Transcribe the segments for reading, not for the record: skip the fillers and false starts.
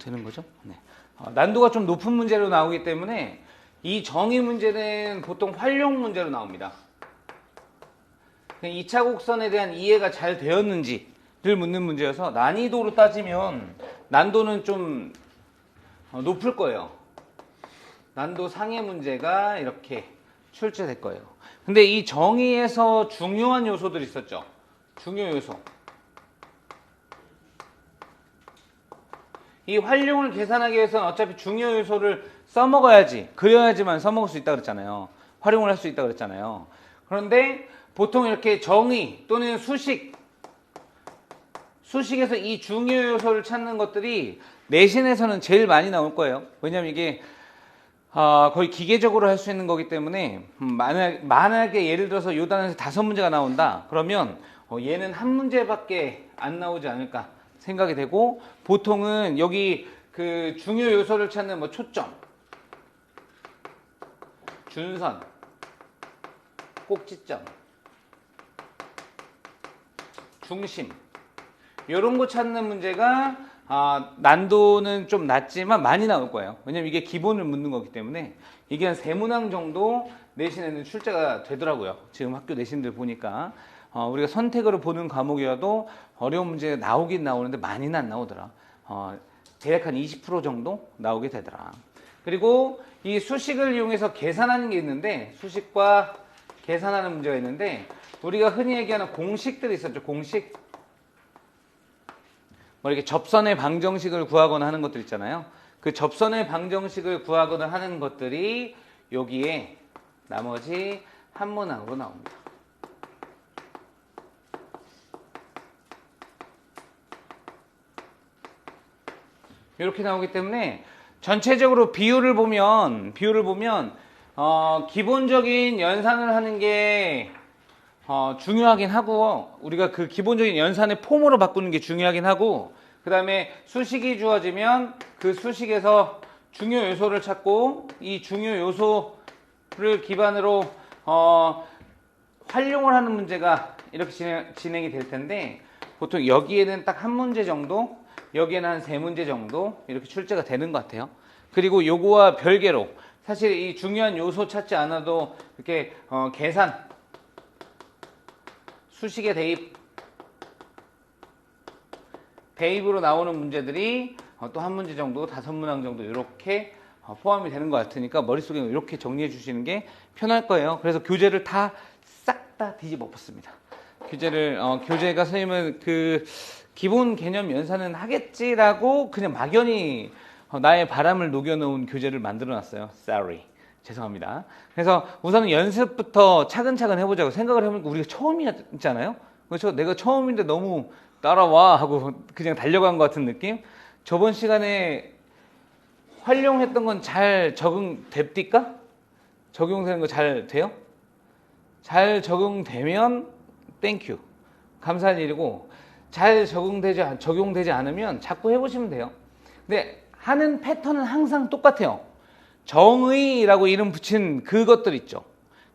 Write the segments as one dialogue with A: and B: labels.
A: 되는 거죠? 네. 난도가 좀 높은 문제로 나오기 때문에 이 정의 문제는 보통 활용 문제로 나옵니다. 2차 곡선에 대한 이해가 잘 되었는지를 묻는 문제여서 난이도로 따지면 난도는 좀 높을 거예요. 난도 상의 문제가 이렇게 출제될 거예요. 근데 이 정의에서 중요한 요소들이 있었죠. 중요 요소. 이 활용을 계산하기 위해서는 어차피 중요 요소를 써먹어야지, 그려야지만 써먹을 수 있다 그랬잖아요. 활용을 할 수 있다 그랬잖아요. 그런데 보통 이렇게 정의 또는 수식에서 이 중요 요소를 찾는 것들이 내신에서는 제일 많이 나올 거예요. 왜냐면 이게 거의 기계적으로 할 수 있는 거기 때문에 만약에 예를 들어서 요 단원에서 5문제가 나온다 그러면 얘는 한 문제밖에 안 나오지 않을까 생각이 되고, 보통은 여기 그 중요 요소를 찾는 뭐 초점, 준선, 꼭지점, 중심 이런 거 찾는 문제가 난도는 좀 낮지만 많이 나올 거예요. 왜냐면 이게 기본을 묻는 거기 때문에 이게 한 3문항 정도 내신에는 출제가 되더라고요. 지금 학교 내신들 보니까 우리가 선택으로 보는 과목이어도 어려운 문제가 나오긴 나오는데 많이는 안 나오더라. 대략 한 20% 정도 나오게 되더라. 그리고 이 수식을 이용해서 계산하는 게 있는데, 수식과 계산하는 문제가 있는데, 우리가 흔히 얘기하는 공식들이 있었죠. 공식. 뭐 이렇게 접선의 방정식을 구하거나 하는 것들 있잖아요. 그 접선의 방정식을 구하거나 하는 것들이 여기에 나머지 한 문항으로 나옵니다. 이렇게 나오기 때문에 전체적으로 비율을 보면 기본적인 연산을 하는 게 중요하긴 하고, 우리가 그 기본적인 연산의 폼으로 바꾸는 게 중요하긴 하고, 그 다음에 수식이 주어지면 그 수식에서 중요 요소를 찾고, 이 중요 요소를 기반으로 활용을 하는 문제가 이렇게 진행이 될 텐데, 보통 여기에는 딱 한 문제 정도, 여기에는 한 3문제 정도 이렇게 출제가 되는 것 같아요. 그리고 요거와 별개로 사실 이 중요한 요소 찾지 않아도 이렇게 계산, 수식의 대입으로 나오는 문제들이 또 한 문제 정도, 5문항 정도 이렇게 포함이 되는 것 같으니까 머릿속에 이렇게 정리해 주시는 게 편할 거예요. 그래서 교재를 다 싹 다 뒤집어 엎었습니다. 교재가 선생님은 그 기본 개념 연산은 하겠지라고 그냥 막연히 나의 바람을 녹여놓은 교재를 만들어 놨어요. Sorry. 죄송합니다. 그래서 우선은 연습부터 차근차근 해보자고 생각을 해보니까 우리가 처음이잖아요. 그렇죠? 내가 처음인데 너무 따라와 하고 그냥 달려간 것 같은 느낌? 저번 시간에 활용했던 건 잘 적용됩니까? 적용되는 거 잘 돼요? 잘 적용되면 땡큐. 감사할 일이고, 잘 적용되지 않으면 자꾸 해보시면 돼요. 근데 하는 패턴은 항상 똑같아요. 정의라고 이름 붙인 그것들 있죠.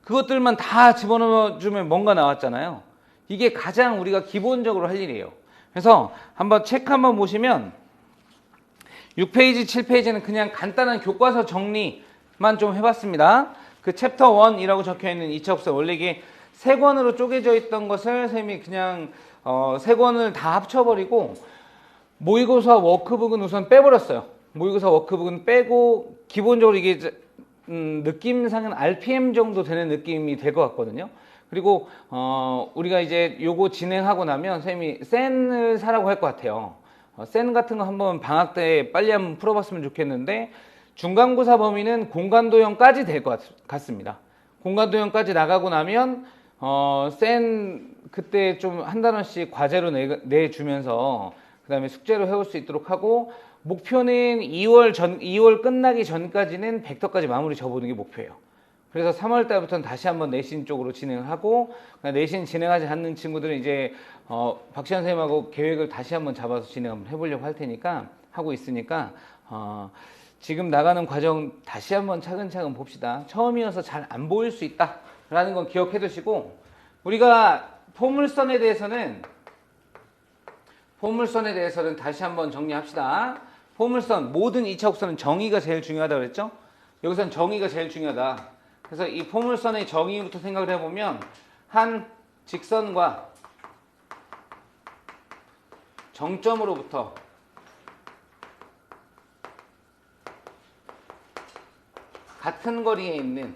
A: 그것들만 다 집어넣어주면 뭔가 나왔잖아요. 이게 가장 우리가 기본적으로 할 일이에요. 그래서 한번 책 한번 보시면 6페이지, 7페이지는 그냥 간단한 교과서 정리만 좀 해봤습니다. 그 챕터 1이라고 적혀있는 2차 곡선, 원래 이게 3권으로 쪼개져 있던 것을 선생님이 그냥 3권을 다 합쳐버리고 모의고사 워크북은 우선 빼버렸어요. 모의고사 워크북은 빼고 기본적으로 이게 느낌상은 RPM 정도 되는 느낌이 될 것 같거든요. 그리고 우리가 이제 요거 진행하고 나면 선생님이 센을 사라고 할 것 같아요. 센 같은 거 한번 방학 때 빨리 한번 풀어봤으면 좋겠는데, 중간고사 범위는 공간도형까지 될 것 같습니다. 공간도형까지 나가고 나면 센 그때 좀 한 단원씩 과제로 내주면서 그 다음에 숙제로 해올 수 있도록 하고, 목표는 2월 끝나기 전까지는 벡터까지 마무리 접어보는 게 목표예요. 그래서 3월 달부터는 다시 한번 내신 쪽으로 진행을 하고, 내신 진행하지 않는 친구들은 이제 박시환 선생님하고 계획을 다시 한번 잡아서 진행 한번 해보려고 할 테니까, 하고 있으니까 지금 나가는 과정 다시 한번 차근차근 봅시다. 처음이어서 잘 안 보일 수 있다 라는 건 기억해 두시고, 우리가 포물선에 대해서는 다시 한번 정리합시다. 포물선, 모든 2차 곡선은 정의가 제일 중요하다고 그랬죠? 여기서는 정의가 제일 중요하다. 그래서 이 포물선의 정의부터 생각을 해보면 한 직선과 정점으로부터 같은 거리에 있는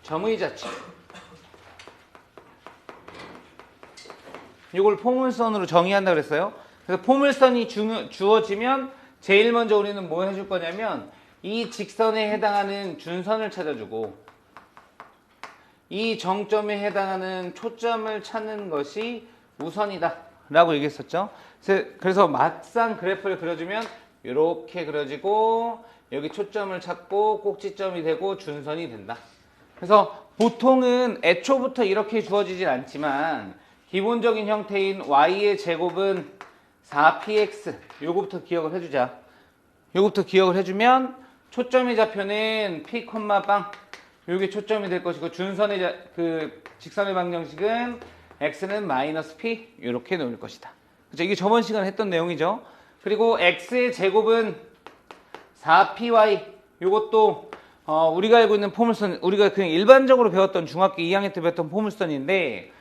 A: 점의 자체, 이걸 포물선으로 정의한다 그랬어요. 그래서 포물선이 주어지면 제일 먼저 우리는 뭐 해줄 거냐면 이 직선에 해당하는 준선을 찾아주고 이 정점에 해당하는 초점을 찾는 것이 우선이다 라고 얘기했었죠. 그래서 막상 그래프를 그려주면 이렇게 그려지고 여기 초점을 찾고 꼭지점이 되고 준선이 된다. 그래서 보통은 애초부터 이렇게 주어지진 않지만 기본적인 형태인 y의 제곱은 4px, 요거부터 기억을 해주자. 요거부터 기억을 해주면 초점의 좌표는 p, 빵, 요게 초점이 될 것이고 준선의 직선의 방정식은 x는 마이너스 p 이렇게 놓을 것이다. 그렇죠? 이게 저번 시간에 했던 내용이죠. 그리고 x의 제곱은 4py, 요것도 우리가 알고 있는 포물선, 우리가 그냥 일반적으로 배웠던 중학교 2학년 때 배웠던 포물선인데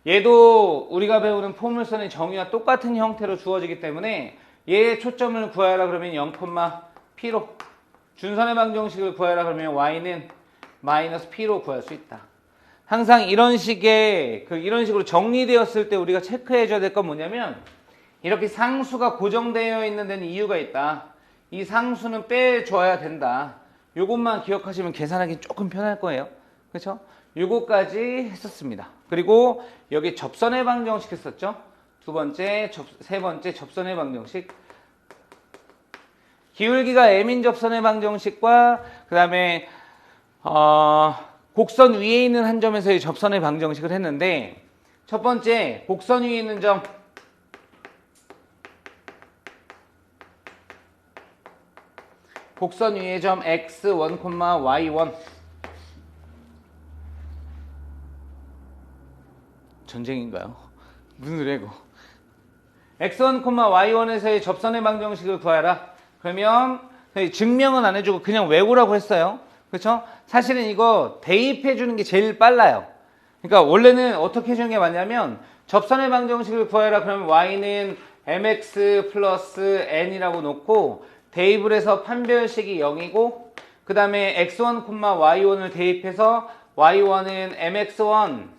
A: 얘도 우리가 배우는 포물선의 정의와 똑같은 형태로 주어지기 때문에 얘의 초점을 구하라 그러면 0,p로, 준선의 방정식을 구하라 그러면 y는 마이너스 p로 구할 수 있다. 항상 이런 식으로 정리되었을 때 우리가 체크해 줘야 될 건 뭐냐면 이렇게 상수가 고정되어 있는 데는 이유가 있다. 이 상수는 빼줘야 된다. 요것만 기억하시면 계산하기 조금 편할 거예요. 그렇죠? 요거까지 했었습니다. 그리고 여기 접선의 방정식 했었죠. 세 번째 접선의 방정식. 기울기가 m인 접선의 방정식과 그 다음에 곡선 위에 있는 한 점에서의 접선의 방정식을 했는데 첫 번째 곡선 위에 있는 점 곡선 위의 점 x1, y1 전쟁인가요? 무슨 소리고? x1, y1에서의 접선의 방정식을 구하라. 그러면 증명은 안 해주고 그냥 외우라고 했어요. 그렇죠? 사실은 이거 대입해 주는 게 제일 빨라요. 그러니까 원래는 어떻게 해주는 게 맞냐면 접선의 방정식을 구하라 그러면 y는 mx 플러스 n이라고 놓고 대입을 해서 판별식이 0이고 그 다음에 x1, y1을 대입해서 y1은 mx1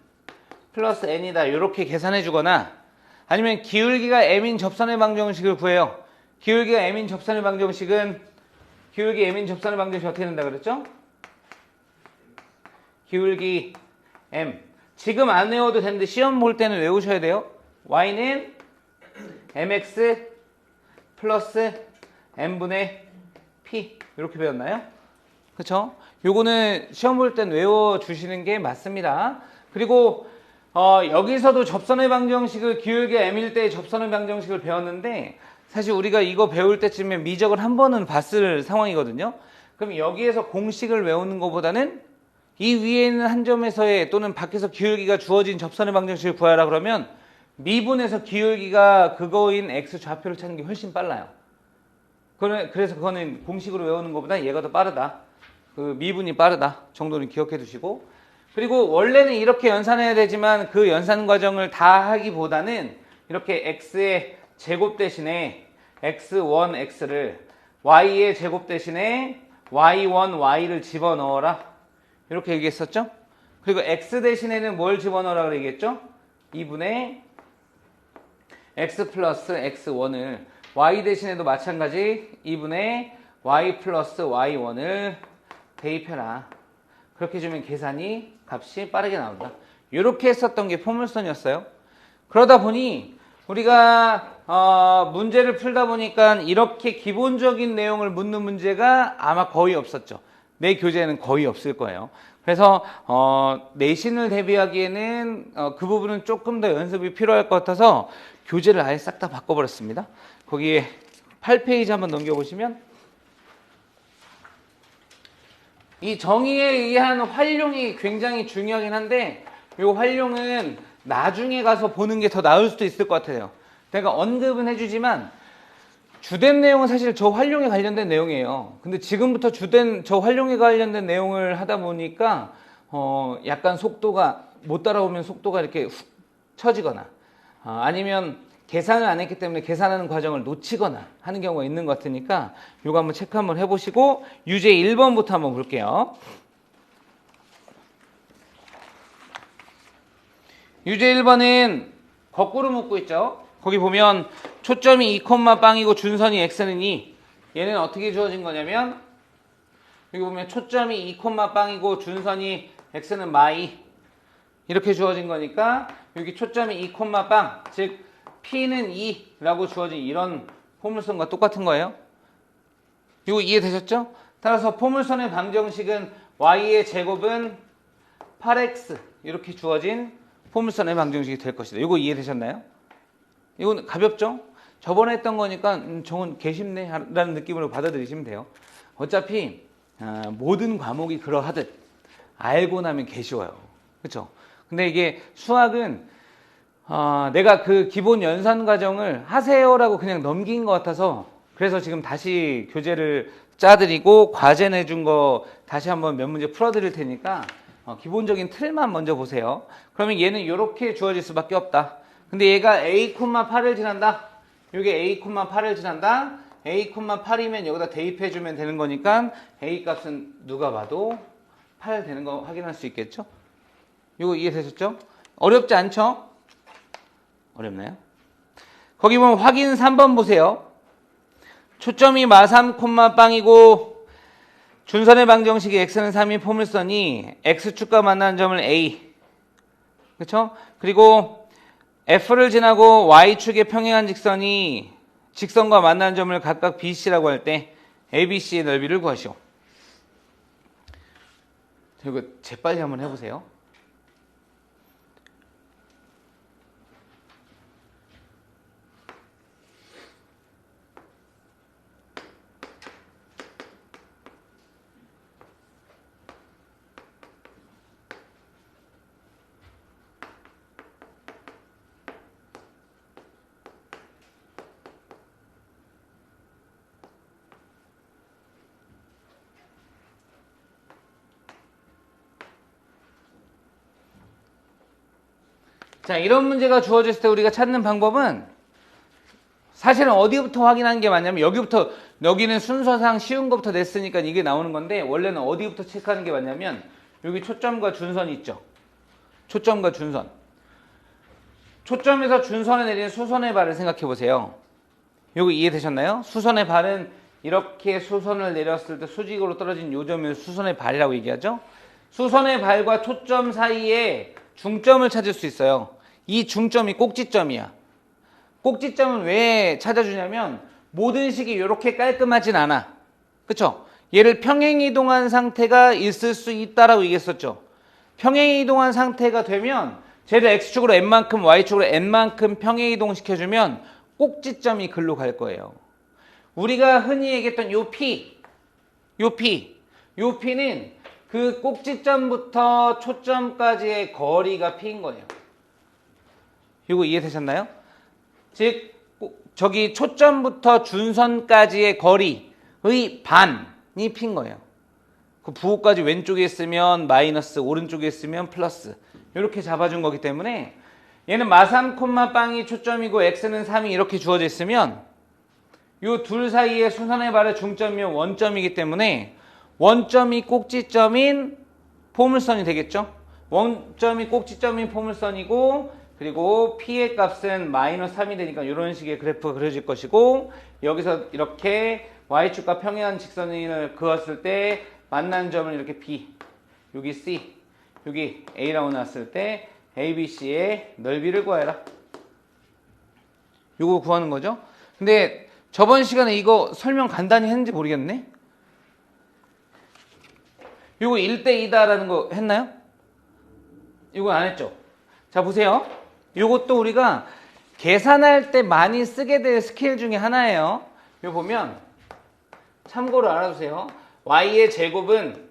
A: 플러스 n이다 이렇게 계산해 주거나 아니면 기울기가 m인 접선의 방정식을 구해요. 기울기가 m인 접선의 방정식은 어떻게 된다 그랬죠? 기울기 m. 지금 안 외워도 되는데 시험 볼 때는 외우셔야 돼요. y는 mx 플러스 n분의 p 이렇게 배웠나요? 그렇죠? 요거는 시험 볼 땐 외워주시는 게 맞습니다. 그리고 여기서도 접선의 방정식을 기울기 m일 때 접선의 방정식을 배웠는데 사실 우리가 이거 배울 때쯤에 미적을 한 번은 봤을 상황이거든요. 그럼 여기에서 공식을 외우는 것보다는 이 위에 있는 한 점에서의 또는 밖에서 기울기가 주어진 접선의 방정식을 구하라 그러면 미분에서 기울기가 그거인 x 좌표를 찾는 게 훨씬 빨라요. 그래서 그거는 공식으로 외우는 것보다 얘가 더 빠르다. 그 미분이 빠르다 정도는 기억해 두시고 그리고 원래는 이렇게 연산해야 되지만 그 연산 과정을 다 하기보다는 이렇게 x의 제곱 대신에 x1x를 y의 제곱 대신에 y1y를 집어넣어라 이렇게 얘기했었죠. 그리고 x 대신에는 뭘 집어넣으라고 얘기했죠? 2분의 x 플러스 x1을 y 대신에도 마찬가지 2분의 y 플러스 y1을 대입해라. 그렇게 해주면 계산이 값이 빠르게 나온다. 이렇게 했었던 게 포물선이었어요. 그러다 보니 우리가 문제를 풀다 보니까 이렇게 기본적인 내용을 묻는 문제가 아마 거의 없었죠. 내 교재에는 거의 없을 거예요. 그래서 내신을 대비하기에는 그 부분은 조금 더 연습이 필요할 것 같아서 교재를 아예 싹 다 바꿔버렸습니다. 거기에 8페이지 한번 넘겨보시면 이 정의에 의한 활용이 굉장히 중요하긴 한데 요 활용은 나중에 가서 보는 게 더 나을 수도 있을 것 같아요. 내가 언급은 해주지만 주된 내용은 사실 저 활용에 관련된 내용이에요. 근데 지금부터 주된 저 활용에 관련된 내용을 하다 보니까 약간 속도가 못 따라오면 속도가 이렇게 훅 처지거나 아니면 계산을 안 했기 때문에 계산하는 과정을 놓치거나 하는 경우가 있는 것 같으니까 이거 한번 체크 한번 해보시고 유제 1번부터 한번 볼게요. 유제 1번은 거꾸로 묻고 있죠. 거기 보면 초점이 2, 빵이고 준선이 x는 2. 얘는 어떻게 주어진 거냐면 여기 보면 초점이 2, 빵이고 준선이 x는 마이 이렇게 주어진 거니까 여기 초점이 2, 빵 즉 p는 2라고 주어진 이런 포물선과 똑같은 거예요. 이거 이해되셨죠? 따라서 포물선의 방정식은 y의 제곱은 8x 이렇게 주어진 포물선의 방정식이 될 것이다. 이거 이해되셨나요? 이건 가볍죠? 저번에 했던 거니까 저건 개쉽네 라는 느낌으로 받아들이시면 돼요. 어차피 모든 과목이 그러하듯 알고 나면 개쉬워요. 그렇죠? 근데 이게 수학은 내가 그 기본 연산 과정을 하세요라고 그냥 넘긴 것 같아서 그래서 지금 다시 교재를 짜드리고 과제 내준 거 다시 한번 몇 문제 풀어드릴 테니까 기본적인 틀만 먼저 보세요. 그러면 얘는 이렇게 주어질 수밖에 없다. 근데 얘가 a,8을 지난다. 이게 a,8을 지난다. a,8이면 여기다 대입해주면 되는 거니까 a 값은 누가 봐도 8 되는 거 확인할 수 있겠죠? 이거 이해되셨죠? 어렵지 않죠? 어렵나요? 거기 보면 확인 3번 보세요. 초점이 마3, 빵이고 준선의 방정식이 x는 3인 포물선이 x축과 만나는 점을 a 그렇죠? 그리고 f를 지나고 y축에 평행한 직선이 직선과 만나는 점을 각각 bc라고 할 때 abc의 넓이를 구하시오. 이거 재빨리 한번 해보세요. 자, 이런 문제가 주어졌을 때 우리가 찾는 방법은 사실은 어디부터 확인하는 게 맞냐면 여기는 순서상 쉬운 것부터 냈으니까 이게 나오는 건데 원래는 어디부터 체크하는 게 맞냐면 여기 초점과 준선이 있죠. 초점과 준선. 초점에서 준선에 내리는 수선의 발을 생각해 보세요. 여기 이해되셨나요? 수선의 발은 이렇게 수선을 내렸을 때 수직으로 떨어진 요점을 수선의 발이라고 얘기하죠. 수선의 발과 초점 사이에 중점을 찾을 수 있어요. 이 중점이 꼭지점이야. 꼭지점은 왜 찾아주냐면 모든 식이 이렇게 깔끔하진 않아. 그쵸? 얘를 평행이동한 상태가 있을 수 있다라고 얘기했었죠. 평행이동한 상태가 되면 쟤를 x축으로 n만큼 y축으로 n만큼 평행이동 시켜주면 꼭지점이 글로 갈 거예요. 우리가 흔히 얘기했던 요 P는 그 꼭지점부터 초점까지의 거리가 P인 거예요. 이거 이해되셨나요? 즉 저기 초점부터 준선까지의 거리의 반이 P인 거예요. 그 부호까지 왼쪽에 있으면 마이너스, 오른쪽에 있으면 플러스 이렇게 잡아준 거기 때문에 얘는 마3, 빵이 초점이고 x는 3이 이렇게 주어져 있으면 요 둘 사이의 수선의 발의 중점이면 원점이기 때문에 원점이 꼭지점인 포물선이 되겠죠. 원점이 꼭지점인 포물선이고 그리고 P의 값은 마이너스 3이 되니까 이런 식의 그래프가 그려질 것이고 여기서 이렇게 Y축과 평행한 직선을 그었을 때 만난 점을 이렇게 B, 여기 C, 여기 A라고 나왔을 때 ABC의 넓이를 구해라. 이거 구하는 거죠. 근데 저번 시간에 이거 설명 간단히 했는지 모르겠네. 이거 1대2다라는 거 했나요? 이거 안 했죠? 자 보세요. 이것도 우리가 계산할 때 많이 쓰게 될 스킬 중에 하나예요. 이거 보면 참고로 알아두세요. y의 제곱은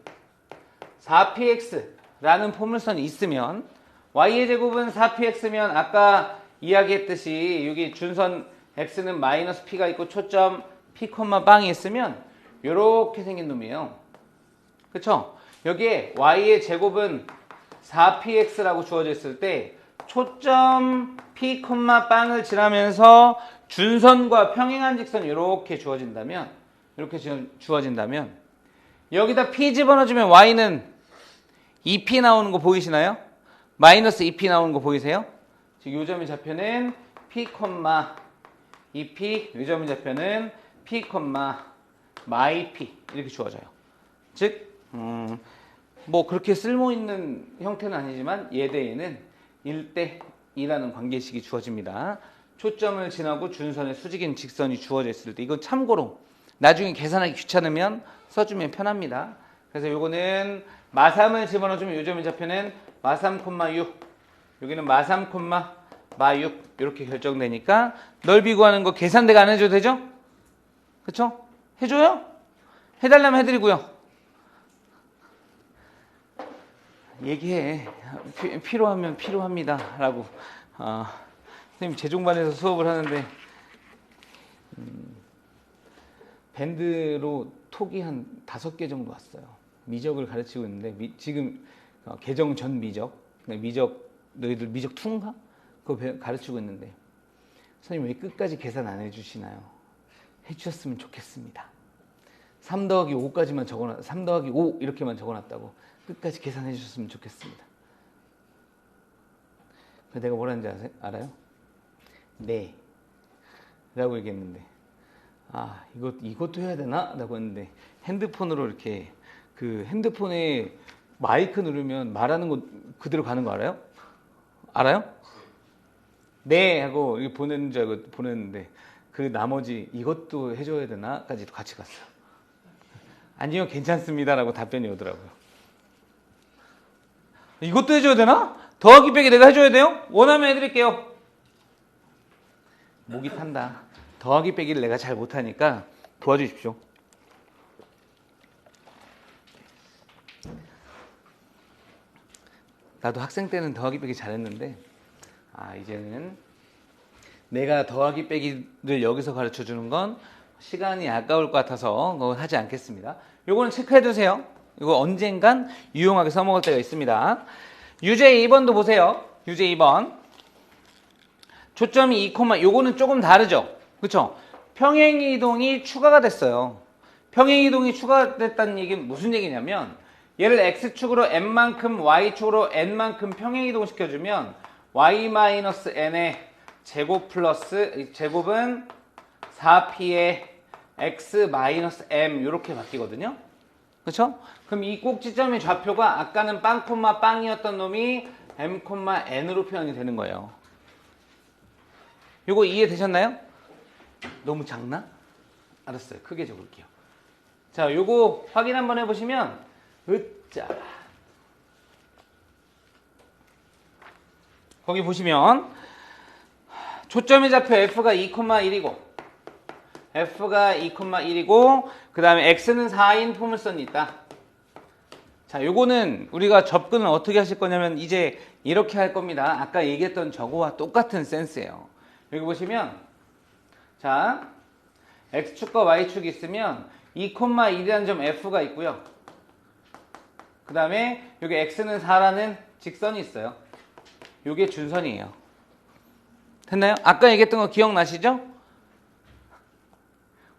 A: 4px라는 포물선이 있으면 y의 제곱은 4px면 아까 이야기했듯이 여기 준선 x는 마이너스 p가 있고 초점 p, 빵이 있으면 이렇게 생긴 놈이에요. 그쵸? 여기에 y의 제곱은 4px라고 주어져 있을 때 초점 p, 빵을 지나면서 준선과 평행한 직선이 이렇게 주어진다면 여기다 p 집어넣어주면 y는 2p 나오는 거 보이시나요? 마이너스 2p 나오는 거 보이세요? 즉 요점의 좌표는 p, 2p, 요점의 좌표는 p, 마이 p 이렇게 주어져요. 즉 뭐 그렇게 쓸모있는 형태는 아니지만 예대에는 1대 2라는 관계식이 주어집니다. 초점을 지나고 준선의 수직인 직선이 주어져 있을 때 이건 참고로 나중에 계산하기 귀찮으면 써주면 편합니다. 그래서 요거는 마3을 집어넣어주면 요점의 좌표는 마3, 6 여기는 마3, 마6 이렇게 결정되니까 넓이 구하는 거 계산대가 안 해줘도 되죠? 그쵸? 해줘요? 해달라면 해드리고요. 얘기해. 필요하면 필요합니다 라고. 선생님 재종반에서 수업을 하는데 밴드로 톡이 한 5개 정도 왔어요. 미적을 가르치고 있는데 지금 개정 전 미적 너희들 미적 2인가? 그거 가르치고 있는데 선생님 왜 끝까지 계산 안 해주시나요? 해주셨으면 좋겠습니다. 3 더하기 5까지만 적어놨 3 더하기 5 이렇게만 적어놨다고 끝까지 계산해 주셨으면 좋겠습니다. 내가 뭐라는지 알아요? 네 라고 얘기했는데 이것도 해야 되나? 라고 했는데 핸드폰으로 이렇게 그 핸드폰에 마이크 누르면 말하는 거 그대로 가는 거 알아요? 알아요? 네 하고 보내는 줄 알고 보냈는데 그 나머지 이것도 해줘야 되나? 까지도 같이 갔어요. 아니요 괜찮습니다 라고 답변이 오더라고요. 이것도 해줘야 되나? 더하기 빼기 내가 해줘야 돼요? 원하면 해드릴게요. 목이 탄다. 더하기 빼기를 내가 잘 못하니까 도와주십시오. 나도 학생 때는 더하기 빼기 잘했는데 이제는 내가 더하기 빼기를 여기서 가르쳐주는 건 시간이 아까울 것 같아서 그거 하지 않겠습니다. 요거는 체크해두세요. 이거 언젠간 유용하게 써먹을 때가 있습니다. 유제 2번도 보세요. 유제 2번 초점이 2, 요거는 조금 다르죠. 그쵸? 평행이동이 추가가 됐어요. 평행이동이 추가됐다는 얘기는 무슨 얘기냐면 얘를 x축으로 n만큼 y축으로 n만큼 평행이동 시켜주면 y-n의 제곱 플러스 제곱은 4p의 x-m 이렇게 바뀌거든요. 그쵸? 그럼 이 꼭지점의 좌표가 아까는 빵, 빵이었던 놈이 m, n으로 표현이 되는 거예요. 요거 이해되셨나요? 너무 작나? 알았어요. 크게 적을게요. 자, 요거 확인 한번 해보시면 으짜 거기 보시면 초점의 좌표 f가 2,1이고 f가 2,1이고 그 다음에 x는 4인 포물선이 있다. 자, 요거는 우리가 접근을 어떻게 하실 거냐면 이제 이렇게 할 겁니다. 아까 얘기했던 저거와 똑같은 센스예요. 여기 보시면 자, x축과 y축이 있으면 2,1이라는 점 f가 있고요. 그 다음에 여기 x는 4라는 직선이 있어요. 요게 준선이에요. 됐나요? 아까 얘기했던 거 기억나시죠?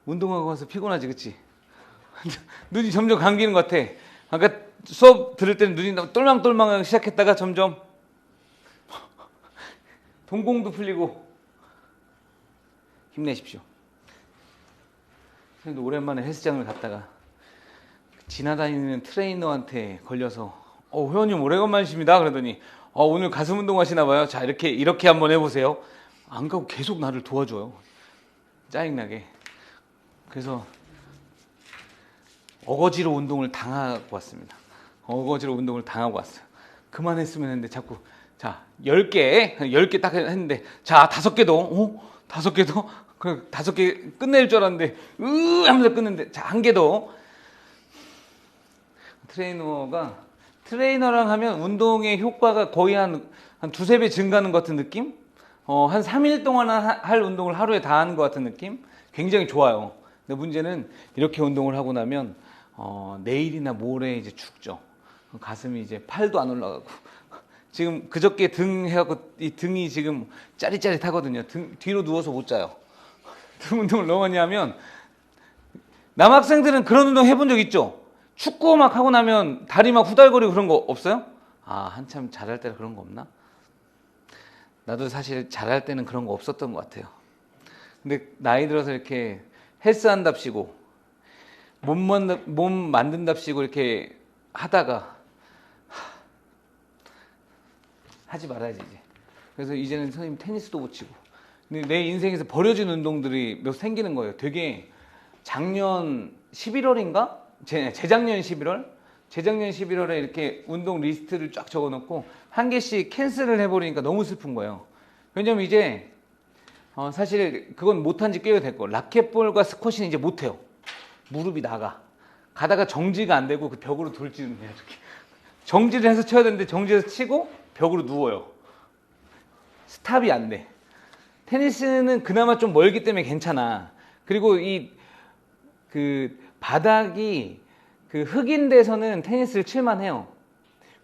A: 운동하고 와서 피곤하지, 그치? 눈이 점점 감기는 것 같아. 아까 수업 들을 때는 눈이 똘망똘망하기 시작했다가 점점 동공도 풀리고 힘내십시오. 선생님도 오랜만에 헬스장을 갔다가 지나다니는 트레이너한테 걸려서 회원님 오래간만이십니다. 그러더니 오늘 가슴 운동 하시나 봐요. 자, 이렇게 한번 해보세요. 안 가고 계속 나를 도와줘요. 짜증나게. 그래서 어거지로 운동을 당하고 왔습니다. 어거지로 운동을 당하고 왔어요. 그만했으면 했는데 자꾸 자 10개 딱 했는데 자 5개 더 5개 더 그 5개 끝낼 줄 알았는데 하면서 끊는데 자 1개 더 트레이너가 트레이너랑 하면 운동의 효과가 거의 한 두세 배 증가하는 것 같은 느낌? 한 3일 동안 할 운동을 하루에 다 하는 것 같은 느낌? 굉장히 좋아요. 근데 문제는 이렇게 운동을 하고 나면 내일이나 모레 이제 죽죠. 가슴이 이제 팔도 안 올라가고 지금 그저께 등 해갖고 이 등이 지금 짜릿짜릿하거든요. 뒤로 누워서 못 자요. 등 운동을 너무 많이 하면 남학생들은 그런 운동 해본 적 있죠? 축구 막 하고 나면 다리 막 후달거리고 그런 거 없어요? 한참 잘할 때는 그런 거 없나? 나도 사실 잘할 때는 그런 거 없었던 것 같아요. 근데 나이 들어서 이렇게 헬스 한답시고 몸 만든답시고 이렇게 하다가 하지 말아야지 이제. 그래서 이제는 선생님 테니스도 못 치고. 근데 내 인생에서 버려진 운동들이 몇 생기는 거예요. 되게 작년 11월인가? 재작년 11월? 재작년 11월에 이렇게 운동 리스트를 쫙 적어놓고 한 개씩 캔슬을 해버리니까 너무 슬픈 거예요. 왜냐면 이제 사실 그건 못한 지 꽤 됐고 라켓볼과 스쿼시는 이제 못해요. 무릎이 나가. 가다가 정지가 안 되고 그 벽으로 돌지는 해요. 이렇게. 정지를 해서 쳐야 되는데 정지해서 치고 벽으로 누워요. 스탑이 안 돼. 테니스는 그나마 좀 멀기 때문에 괜찮아. 그리고 그 바닥이 그 흙인 데서는 테니스를 칠만해요.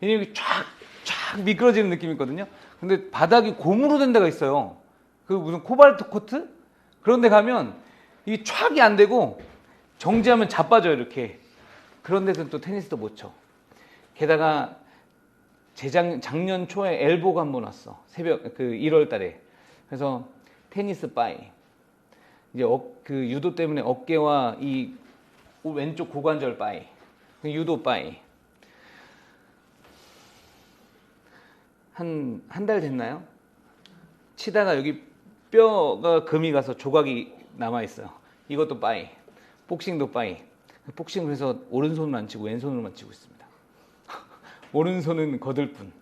A: 왜냐면 쫙 미끄러지는 느낌이 있거든요. 근데 바닥이 고무로 된 데가 있어요. 그 무슨 코발트 코트? 그런 데 가면 이게 촥이 안 되고 정지하면 자빠져요, 이렇게. 그런 데서는 또 테니스도 못 쳐. 게다가 작년 초에 엘보가 한 번 왔어. 새벽 1월 달에. 그래서 테니스 빠이. 이제 그 유도 때문에 어깨와 이 왼쪽 고관절 빠이. 유도 빠이. 한 달 됐나요? 치다가 여기 뼈가 금이 가서 조각이 남아있어요. 이것도 빠이. 복싱도 빠이. 복싱을 해서 오른손으로 안 치고 왼손으로만 치고 있습니다. 오른손은 거들 뿐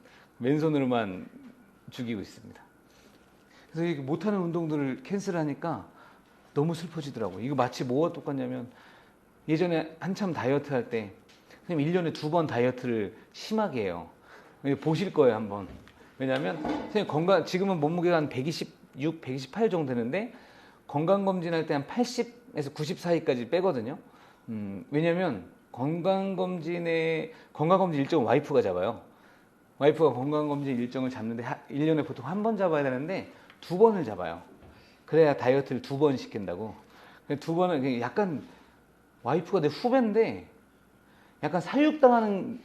A: 왼손으로만 죽이고 있습니다. 그래서 이게 못하는 운동들을 캔슬하니까 너무 슬퍼지더라고요. 이거 마치 뭐가 똑같냐면 예전에 한참 다이어트 할 때 선생님 1년에 2번 다이어트를 심하게 해요. 보실 거예요 한번. 왜냐하면 선생님 지금은 몸무게가 한 126, 128 정도 되는데 건강검진할 때 한 80에서 90 사이까지 빼거든요. 왜냐하면 건강검진 일정은 와이프가 잡아요. 와이프가 건강검진 일정을 잡는데 1년에 보통 한 번 잡아야 되는데 2번을 잡아요. 그래야 다이어트를 2번 시킨다고. 2번은 약간 와이프가 내 후배인데 약간 사육당하는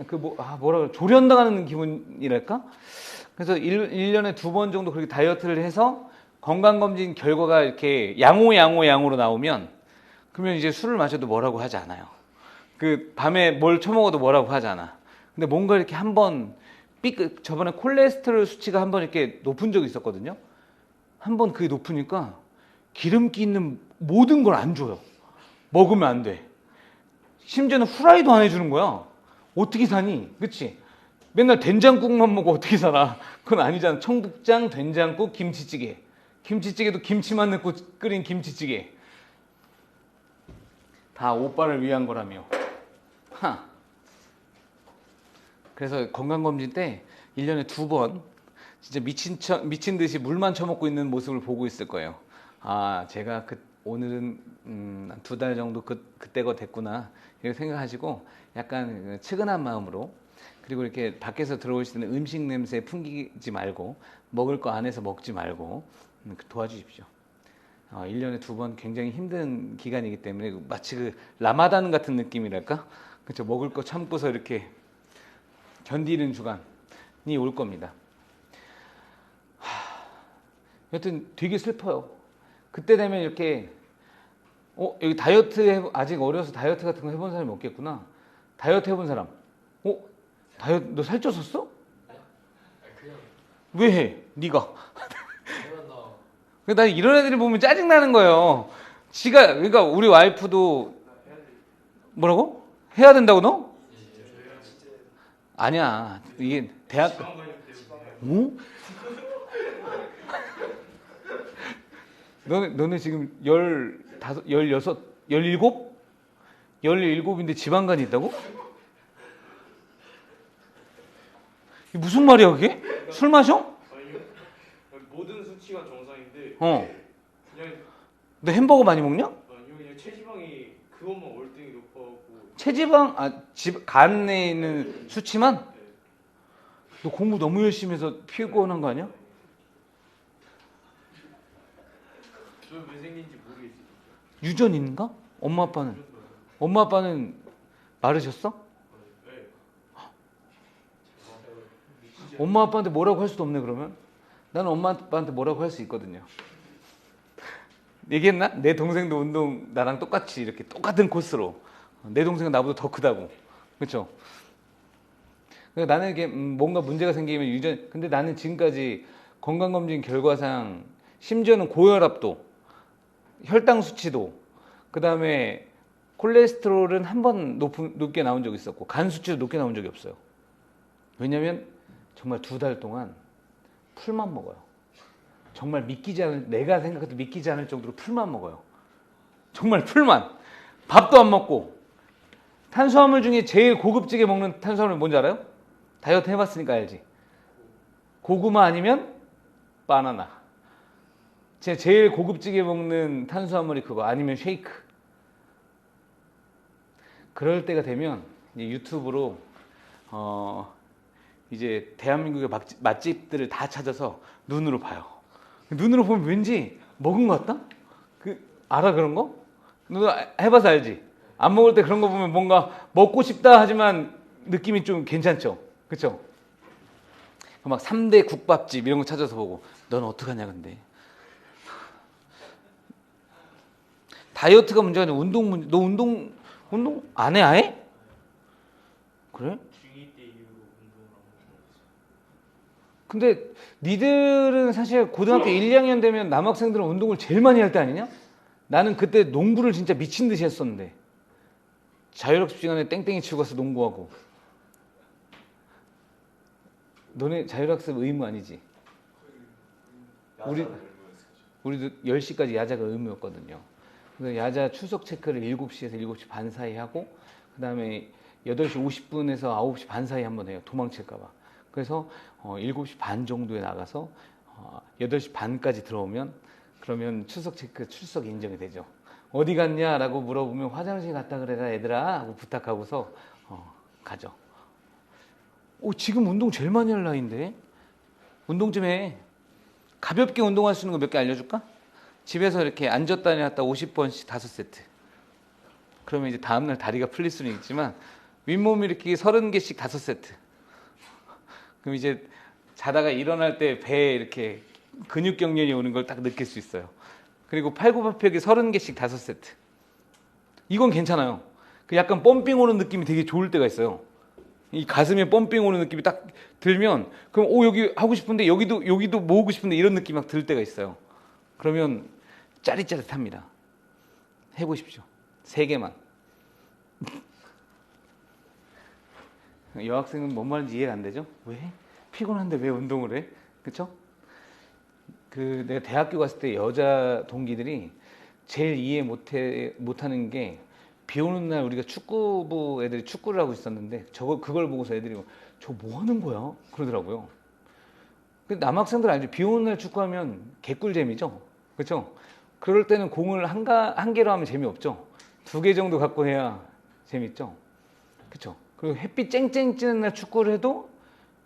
A: 조련당하는 기분이랄까? 그래서 1년에 2번 정도 그렇게 다이어트를 해서 건강검진 결과가 이렇게 양으로 나오면 그러면 이제 술을 마셔도 뭐라고 하지 않아요. 그 밤에 뭘 처먹어도 뭐라고 하지 않아. 근데 뭔가 이렇게 한번 저번에 콜레스테롤 수치가 한번 이렇게 높은 적이 있었거든요. 한번 그게 높으니까 기름기 있는 모든 걸 안 줘요. 먹으면 안 돼. 심지어는 후라이도 안 해주는 거야. 어떻게 사니? 그치? 맨날 된장국만 먹고 어떻게 살아? 그건 아니잖아. 청국장, 된장국, 김치찌개. 김치찌개도 김치만 넣고 끓인 김치찌개. 다 오빠를 위한 거라며. 그래서 건강검진 때 1년에 2번 진짜 미친 듯이 물만 처먹고 있는 모습을 보고 있을 거예요. 제가 오늘은 2달 정도 그때가 됐구나 이렇게 생각하시고 약간 측은한 마음으로, 그리고 이렇게 밖에서 들어오실 때는 음식 냄새 풍기지 말고 먹을 거 안에서 먹지 말고 도와주십시오. 1년에 2번 굉장히 힘든 기간이기 때문에 마치 그 라마단 같은 느낌이랄까? 그렇죠. 먹을 거 참고서 이렇게 견디는 주간이 올 겁니다. 여튼 되게 슬퍼요. 그때 되면 이렇게 여기 아직 어려서 다이어트 같은 거 해본 사람이 없겠구나. 다이어트 해본 사람. 너 살쪘었어? 왜 해? 네가. 나 이런 애들이 보면 짜증나는 거예요. 그러니까 우리 와이프도 뭐라고? 해야 된다고 너? 아니야. 이게 대학 뭐? 너네 지금 15, 16, 17? 17인데 지방간이 있다고? 이게 무슨 말이야 그게? 술 마셔?
B: 아니요. 모든 수치가 정상인데
A: 어.
B: 그냥
A: 너 햄버거 많이 먹냐?
B: 아니요 그냥 체지방이 그것만 월등히 높아갖고
A: 체지방 간 내에 있는 수치만?
B: 네.
A: 너 공부 너무 열심히 해서 피곤한 거 아니야?
B: 저왜 생긴지 모르겠어요.
A: 유전인가? 엄마 아빠는 마르셨어?
B: 네.
A: 엄마 아빠한테 뭐라고 할 수도 없네 그러면. 나는 엄마 아빠한테 뭐라고 할 수 있거든요. 얘기했나? 내 동생도 운동 나랑 똑같이 이렇게 똑같은 코스로. 내 동생은 나보다 더 크다고. 그렇죠? 나는 이게 뭔가 문제가 생기면 유전. 근데 나는 지금까지 건강검진 결과상 심지어는 고혈압도, 혈당 수치도, 그 다음에 콜레스테롤은 한 번 높게 나온 적이 있었고 간 수치도 높게 나온 적이 없어요. 왜냐면 정말 2달 동안 풀만 먹어요. 정말 내가 생각해도 믿기지 않을 정도로 풀만 먹어요. 정말 풀만. 밥도 안 먹고. 탄수화물 중에 제일 고급지게 먹는 탄수화물 뭔지 알아요? 다이어트 해봤으니까 알지. 고구마 아니면 바나나. 제가 제일 고급지게 먹는 탄수화물이 그거 아니면 쉐이크. 그럴 때가 되면 이제 유튜브로 이제 대한민국의 맛집들을 다 찾아서 눈으로 봐요. 눈으로 보면 왠지 먹은 것 같다? 알아 그런 거? 너 해봐서 알지? 안 먹을 때 그런 거 보면 뭔가 먹고 싶다 하지만 느낌이 좀 괜찮죠? 그쵸? 막 3대 국밥집 이런 거 찾아서 보고 넌 어떡하냐 근데 다이어트가 문제가 아니라 운동 문제. 너 운동 안 해 아예? 그래?
B: 중2 때 이후로 운동을 안 하고
A: 근데 니들은 사실 고등학교 1, 2학년 되면 남학생들은 운동을 제일 많이 할 때 아니냐? 나는 그때 농구를 진짜 미친 듯이 했었는데 자율학습 시간에 땡땡이 치고 가서 농구하고. 너네 자율학습 의무 아니지? 우리도 10시까지 야자가 의무였거든요. 그래서 야자 출석 체크를 7시에서 7시 반 사이 하고 그 다음에 8시 50분에서 9시 반 사이 한번 해요. 도망칠까 봐. 그래서 7시 반 정도에 나가서 8시 반까지 들어오면 그러면 출석 체크 출석 인정이 되죠. 어디 갔냐라고 물어보면 화장실 갔다 그래라 얘들아 하고 부탁하고서 가죠. 지금 운동 제일 많이 할 나이인데 운동 좀 해. 가볍게 운동할 수 있는 거 몇 개 알려줄까? 집에서 이렇게 앉았다 내렸다 50번씩 5세트. 그러면 이제 다음날 다리가 풀릴 수는 있지만 윗몸 일으키기 30개씩 5세트. 그럼 이제 자다가 일어날 때 배에 이렇게 근육 경련이 오는 걸 딱 느낄 수 있어요. 그리고 팔굽혀펴기 30개씩 5세트. 이건 괜찮아요. 약간 펌핑 오는 느낌이 되게 좋을 때가 있어요. 이 가슴에 펌핑 오는 느낌이 딱 들면 그럼 여기 하고 싶은데 여기도 모으고 싶은데 이런 느낌이 막 들 때가 있어요. 그러면 짜릿짜릿합니다. 해보십시오. 3개만. 여학생은 뭔 말인지 이해가 안 되죠? 왜? 피곤한데 왜 운동을 해? 그쵸? 내가 대학교 갔을 때 여자 동기들이 제일 이해 못하는 게 비 오는 날 우리가 축구부 애들이 축구를 하고 있었는데 그걸 보고서 애들이 저거 뭐 하는 거야? 그러더라고요. 남학생들 알죠? 비 오는 날 축구하면 개꿀잼이죠? 그렇죠? 그럴 때는 공을 한 개로 하면 재미없죠? 2개 정도 갖고 해야 재밌죠? 그렇죠? 그리고 햇빛 쨍쨍 찌는 날 축구를 해도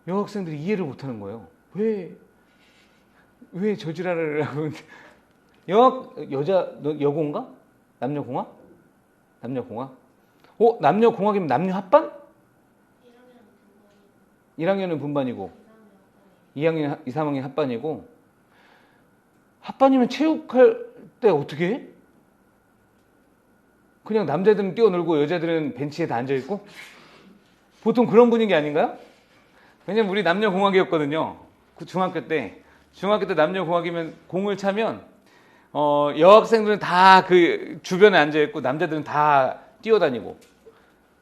A: 여학생들이 이해를 못하는 거예요. 왜 저지랄을 하고 여고인가? 남녀공학? 남녀공학? 남녀공학이면 남녀 합반? 1학년은 분반이고 2학년, 2, 3학년 합반이고 합반이면 체육할 때 어떻게 해? 그냥 남자들은 뛰어놀고 여자들은 벤치에 다 앉아있고? 보통 그런 분위기 아닌가요? 왜냐면 우리 남녀공학이었거든요. 중학교 때 남녀공학이면 공을 차면 여학생들은 다 그 주변에 앉아있고 남자들은 다 뛰어다니고.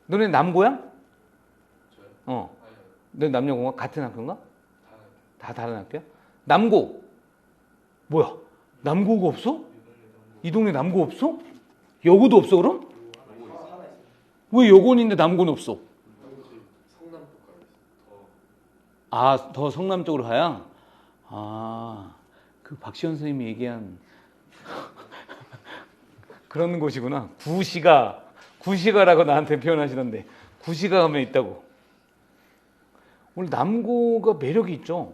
A: 너네 남고야?
B: 저요?
A: 너 남녀공학 같은 학교인가? 다 다른 학교야? 남고 뭐야? 남고가 없어? 이 동네 남고 없어? 여고도 없어 그럼? 왜 여고는 있는데 남고는 없어?
B: 성남도 가요.
A: 아, 더 성남 쪽으로 가야? 아, 그 박시원 선생님이 얘기한 그런 곳이구나. 구시가라고 나한테 표현하시던데 구시가 가면 있다고. 오늘 남고가 매력이 있죠.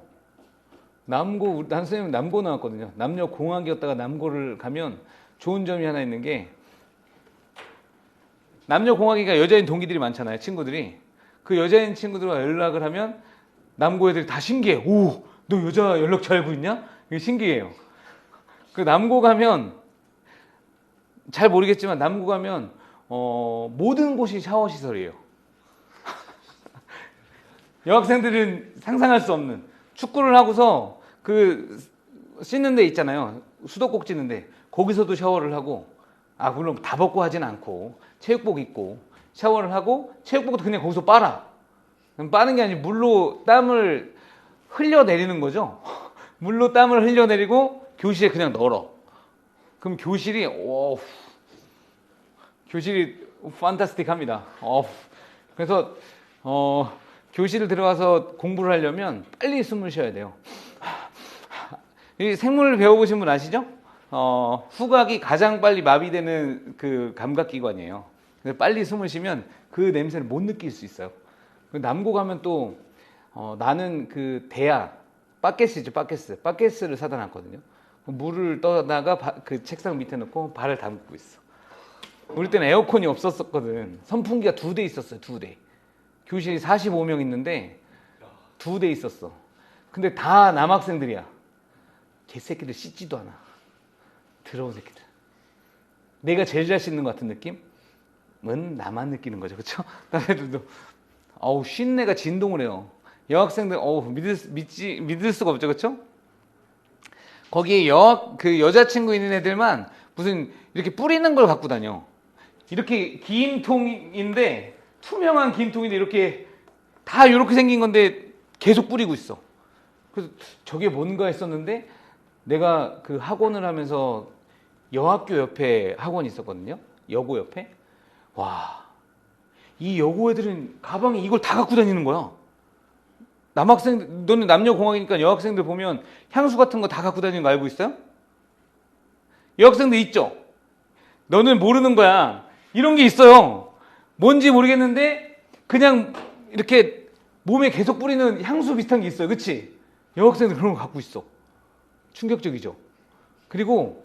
A: 남고, 난 선생님 남고 나왔거든요. 남녀공학이었다가 남고를 가면 좋은 점이 하나 있는 게 남녀공학이가 여자인 동기들이 많잖아요. 친구들이. 그 여자인 친구들과 연락을 하면 남고 애들이 다 신기해. 오, 너 여자 연락처 알고 있냐? 이게 신기해요. 그 남고 가면 잘 모르겠지만 남고 가면 모든 곳이 샤워 시설이에요. 여학생들은 상상할 수 없는 축구를 하고서 그 씻는 데 있잖아요. 수도꼭 씻는데 거기서도 샤워를 하고 물론 다 벗고 하진 않고 체육복 입고 샤워를 하고 체육복도 그냥 거기서 빨아. 빠는 게 아니고 물로 땀을 흘려내리는 거죠. 물로 땀을 흘려내리고 교실에 그냥 널어. 그럼 교실이 판타스틱합니다. 그래서 교실을 들어가서 공부를 하려면 빨리 숨을 쉬어야 돼요. 이 생물 배워보신 분 아시죠? 후각이 가장 빨리 마비되는 그 감각기관이에요. 그래서 빨리 숨을 쉬면 그 냄새를 못 느낄 수 있어요. 남고 가면 또 나는 그 바켓이죠. 바켓스를 사다 놨거든요. 물을 떠다가 그 책상 밑에 놓고 발을 담그고 있어. 우리 때는 에어컨이 없었거든. 선풍기가 2대 있었어요. 2대. 교실이 45명 있는데 2대 있었어. 근데 다 남학생들이야. 개새끼들 씻지도 않아. 더러운 새끼들. 내가 제일 잘 씻는 것 같은 느낌은 나만 느끼는 거죠. 그렇죠? 다른 애들도 쉰내가 진동을 해요. 여학생들 믿을 수가 없죠. 그렇죠? 거기에 그 여자친구 있는 애들만 무슨 이렇게 뿌리는 걸 갖고 다녀. 이렇게 긴 통인데 투명한 긴 통인데 이렇게 다 이렇게 생긴 건데 계속 뿌리고 있어. 그래서 저게 뭔가 했었는데 내가 그 학원을 하면서 여학교 옆에 학원이 있었거든요. 여고 옆에. 와, 이 여고 애들은 가방에 이걸 다 갖고 다니는 거야. 너는 남녀공학이니까 여학생들 보면 향수 같은 거 다 갖고 다니는 거 알고 있어요? 여학생들 있죠? 너는 모르는 거야. 이런 게 있어요. 뭔지 모르겠는데 그냥 이렇게 몸에 계속 뿌리는 향수 비슷한 게 있어요. 그치? 여학생들 그런 거 갖고 있어. 충격적이죠? 그리고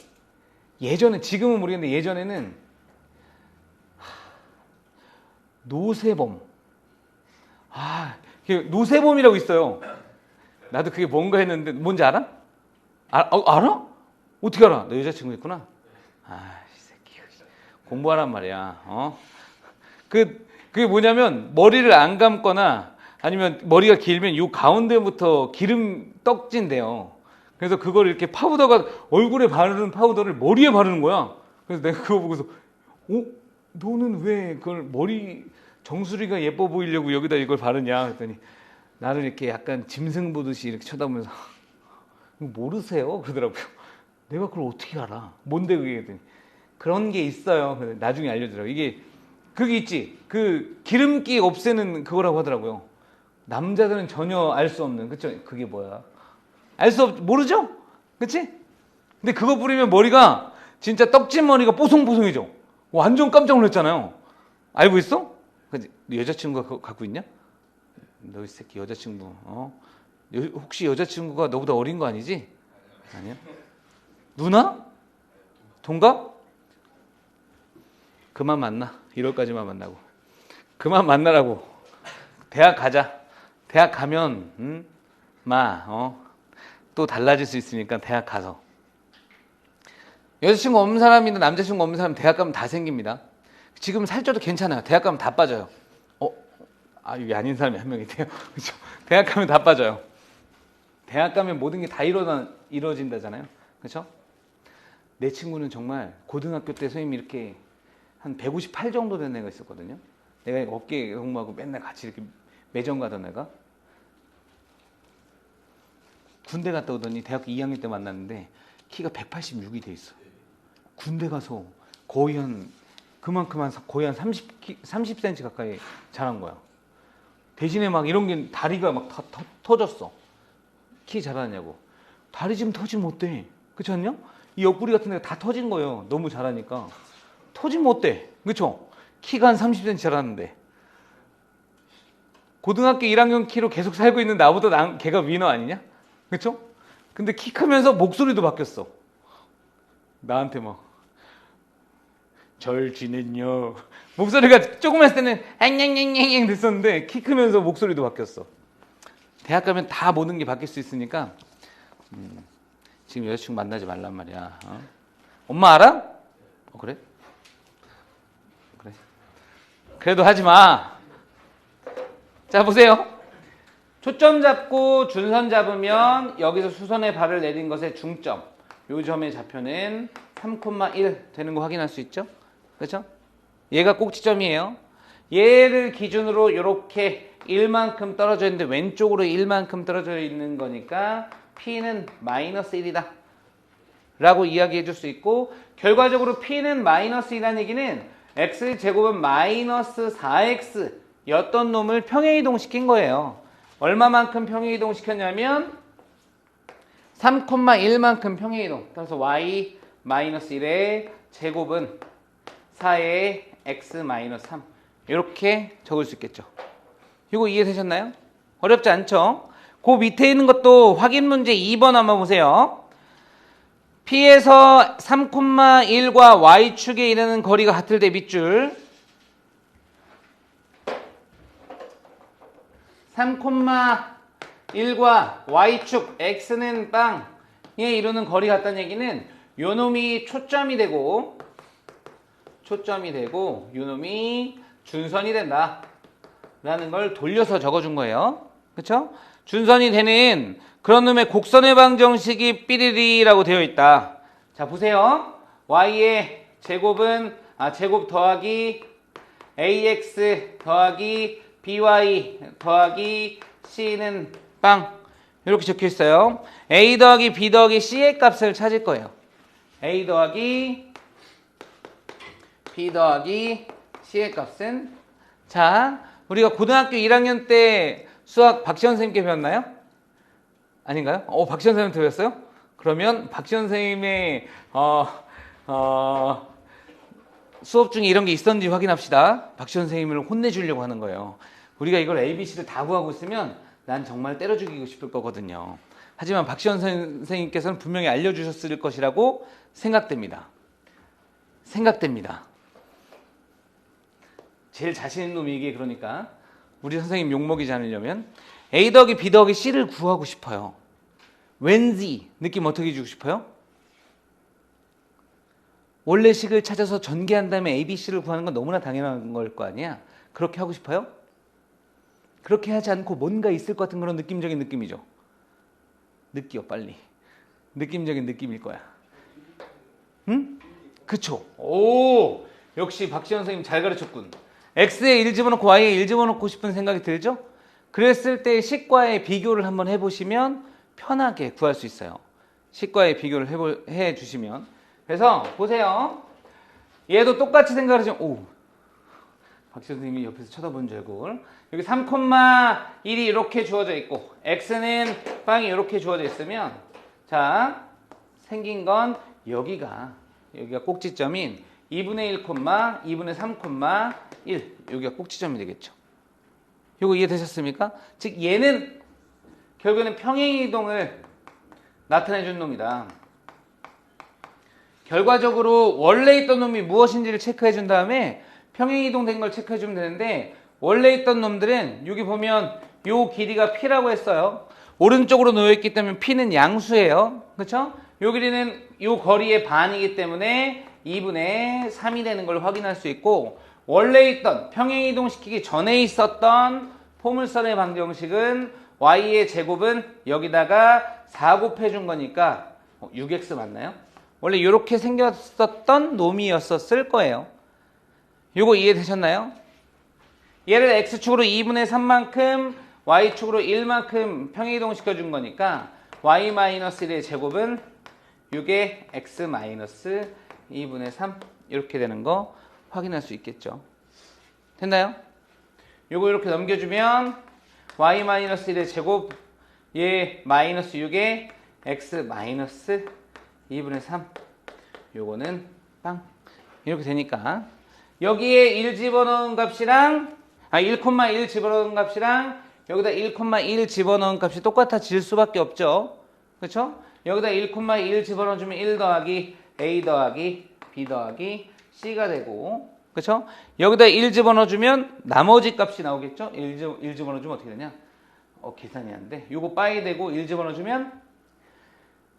A: 예전에, 지금은 모르겠는데 예전에는 노세범. 노세범이라고 있어요. 나도 그게 뭔가 했는데 뭔지 알아? 알아? 어떻게 알아? 너 여자친구 있구나? 이 새끼 공부하란 말이야. 그게 뭐냐면 머리를 안 감거나 아니면 머리가 길면 요 가운데부터 기름 떡진대요. 그래서 그걸 이렇게 파우더가 얼굴에 바르는 파우더를 머리에 바르는 거야. 그래서 내가 그거 보고서 너는 왜 그걸 머리 정수리가 예뻐 보이려고 여기다 이걸 바르냐 그랬더니 나를 이렇게 약간 짐승 보듯이 이렇게 쳐다보면서 모르세요? 그러더라고요. 내가 그걸 어떻게 알아? 뭔데 그게? 그랬더니 그런 게 있어요. 나중에 알려주더라고요. 그게 있지. 그 기름기 없애는 그거라고 하더라고요. 남자들은 전혀 알 수 없는. 그쵸? 그게 뭐야? 모르죠? 그치? 근데 그거 뿌리면 머리가 진짜 떡진 머리가 뽀송뽀송해져. 완전 깜짝 놀랐잖아요. 알고 있어? 그치? 여자친구가 그거 갖고 있냐? 너 이 새끼 여자친구 혹시 여자친구가 너보다 어린 거 아니지? 아니야? 누나? 동갑? 그만 만나. 1월까지만 만나고. 그만 만나라고. 대학 가자. 대학 가면 또 달라질 수 있으니까 대학 가서. 여자친구 없는 사람이나 남자친구 없는 사람 대학 가면 다 생깁니다. 지금 살쪄도 괜찮아요. 대학 가면 다 빠져요. 이게 아닌 사람이 한 명 있대요. 그렇죠? 대학 가면 다 빠져요. 대학 가면 모든 게 다 이루어진다잖아요. 그렇죠? 내 친구는 정말 고등학교 때 선생님이 이렇게 한 158 정도 된 애가 있었거든요. 내가 업계 공부하고 맨날 같이 이렇게 매점 가던 애가 군대 갔다 오더니 대학교 2학년 때 만났는데 키가 186이 돼 있어. 군대 가서 거의 한 30cm 가까이 자란 거야. 대신에 막 이런 게 다리가 막 다 터졌어. 키 잘하냐고. 다리 지금 터지면 어때? 그렇지 않냐? 이 옆구리 같은 데가 다 터진 거예요. 너무 잘하니까. 터지면 어때? 그쵸? 키가 한 30cm 자랐는데. 고등학교 1학년 키로 계속 살고 있는 나보다 걔가 위너 아니냐? 그쵸? 근데 키 크면서 목소리도 바뀌었어. 나한테 막. 절 지냈냐. 목소리가 조금 했을 때는 앵앵앵앵앵 됐었는데 키 크면서 목소리도 바뀌었어. 대학 가면 다 모든 게 바뀔 수 있으니까 지금 여자친구 만나지 말란 말이야. 어? 엄마 알아? 그래? 그래. 그래도 하지 마. 자, 보세요. 초점 잡고 준선 잡으면 여기서 수선의 발을 내린 것의 중점. 요 점의 좌표는 3,1 되는 거 확인할 수 있죠? 그렇죠? 얘가 꼭지점이에요. 얘를 기준으로 이렇게 1만큼 떨어져 있는데 왼쪽으로 1만큼 떨어져 있는 거니까 P는 마이너스 1이다 라고 이야기해 줄 수 있고, 결과적으로 P는 마이너스 1이라는 얘기는 X제곱은 마이너스 4X 였던 놈을 평행이동 시킨 거예요. 얼마만큼 평행이동 시켰냐면 3,1만큼 평행이동. 따라서 Y 마이너스 1의 제곱은 4의 X 마이너스 3 이렇게 적을 수 있겠죠. 이거 이해되셨나요? 어렵지 않죠? 그 밑에 있는 것도 확인 문제 2번 한번 보세요. P에서 3,1과 Y축에 이르는 거리가 같을 때 밑줄 3,1과 Y축 X는 빵에 이루는 거리 같다는 얘기는 요 놈이 초점이 되고 요 놈이 준선이 된다 라는 걸 돌려서 적어준 거예요. 그쵸? 준선이 되는 그런 놈의 곡선의 방정식이 삐리리라고 되어 있다. 자, 보세요. Y의 제곱은 제곱 더하기 AX 더하기 BY 더하기 C는 빵 이렇게 적혀 있어요. A 더하기 B 더하기 C의 값을 찾을 거예요. A 더하기 B 더하기 C의 값은, 자, 우리가 고등학교 1학년 때 수학 박시원 선생님께 배웠나요? 아닌가요? 박시원 선생님한테 배웠어요? 그러면 박시원 선생님의 수업 중에 이런 게 있었는지 확인합시다. 박시원 선생님을 혼내주려고 하는 거예요. 우리가 이걸 ABC를 다 구하고 있으면 난 정말 때려 죽이고 싶을 거거든요. 하지만 박시원 선생님께서는 분명히 알려주셨을 것이라고 생각됩니다. 제일 자신 있는 놈이 이게, 그러니까 우리 선생님 욕먹이지 않으려면 A 더하기 B 더하기 C를 구하고 싶어요. 왠지 느낌 어떻게 주고 싶어요? 원래식을 찾아서 전개한 다음에 A, B, C를 구하는 건 너무나 당연한 걸 거 아니야. 그렇게 하고 싶어요? 그렇게 하지 않고 뭔가 있을 것 같은 그런 느낌적인 느낌이죠. 느끼요, 빨리. 느낌적인 느낌일 거야. 응? 그쵸? 오, 역시 박시원 선생님 잘 가르쳤군. X에 1 집어넣고 Y에 1 집어넣고 싶은 생각이 들죠? 그랬을 때 식과의 비교를 한번 해보시면 편하게 구할 수 있어요. 식과의 비교를 해주시면. 그래서 보세요. 얘도 똑같이 생각을 하시면, 박시원 선생님이 옆에서 쳐다본 줄 알고. 여기 3,1이 이렇게 주어져 있고 X는 빵이 이렇게 주어져 있으면, 자, 생긴 건 여기가 꼭지점인 2분의 1, 2분의 3,1 여기가 꼭지점이 되겠죠. 이거 이해되셨습니까? 즉 얘는 결국에는 평행이동을 나타내 준 놈이다. 결과적으로 원래 있던 놈이 무엇인지를 체크해 준 다음에 평행이동 된 걸 체크해 주면 되는데, 원래 있던 놈들은 여기 보면 요 길이가 P라고 했어요. 오른쪽으로 놓여있기 때문에 P는 양수예요. 그렇죠? 요 길이는 요 거리의 반이기 때문에 2분의 3이 되는 걸 확인할 수 있고, 원래 있던 평행이동시키기 전에 있었던 포물선의 방정식은 Y의 제곱은 여기다가 4 곱해준 거니까 6X 맞나요? 원래 이렇게 생겼었던 놈이었을 거예요. 요거 이해되셨나요? 얘를 X축으로 2분의 3만큼 Y축으로 1만큼 평행이동 시켜준 거니까 Y-1의 제곱은 6의 X-2분의 3 이렇게 되는 거 확인할 수 있겠죠. 됐나요? 요거 이렇게 넘겨주면 y-1의 제곱 얘 마이너스 6에 x 마이너스 2분의 3 요거는 빵 이렇게 되니까 여기에 1 집어넣은 값이랑 1,1 집어넣은 값이랑 여기다 1,1 집어넣은 값이 똑같아질 수밖에 없죠. 그렇죠? 여기다 1,1 집어넣어주면 1 더하기 a 더하기 b 더하기 c가 되고 그렇죠? 여기다 1 집어넣어주면 나머지 값이 나오겠죠? 1 집어넣어주면 어떻게 되냐? 계산이 안 돼. 요거 빠이 되고 1 집어넣어주면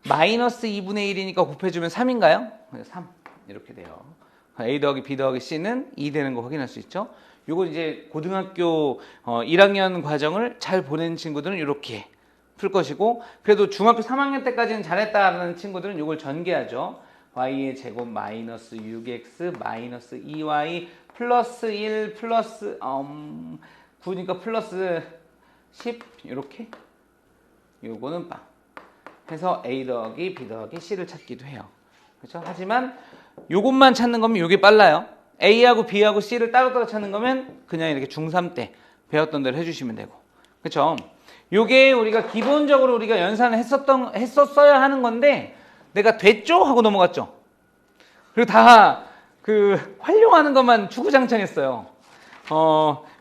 A: 마이너스 2분의 1이니까 곱해주면 3인가요? 3 이렇게 돼요. a 더하기 b 더하기 c는 2 되는 거 확인할 수 있죠? 요거 이제 고등학교 1학년 과정을 잘 보낸 친구들은 이렇게 풀 것이고 그래도 중학교 3학년 때까지는 잘했다는 친구들은 요걸 전개하죠. y의 제곱 마이너스 6x 마이너스 2y 플러스 1 플러스 9니까 플러스 10 이렇게 요거는 빵 해서 a 더하기 b 더하기 c를 찾기도 해요. 그렇죠? 하지만 요것만 찾는 거면 요게 빨라요. A하고 B하고 C를 따로따로 찾는 거면 그냥 이렇게 중3 때 배웠던 대로 해주시면 되고. 그쵸? 요게 우리가 기본적으로 우리가 연산을 했었어야 하는 건데 내가 됐죠? 하고 넘어갔죠? 그리고 다 활용하는 것만 주구장창했어요.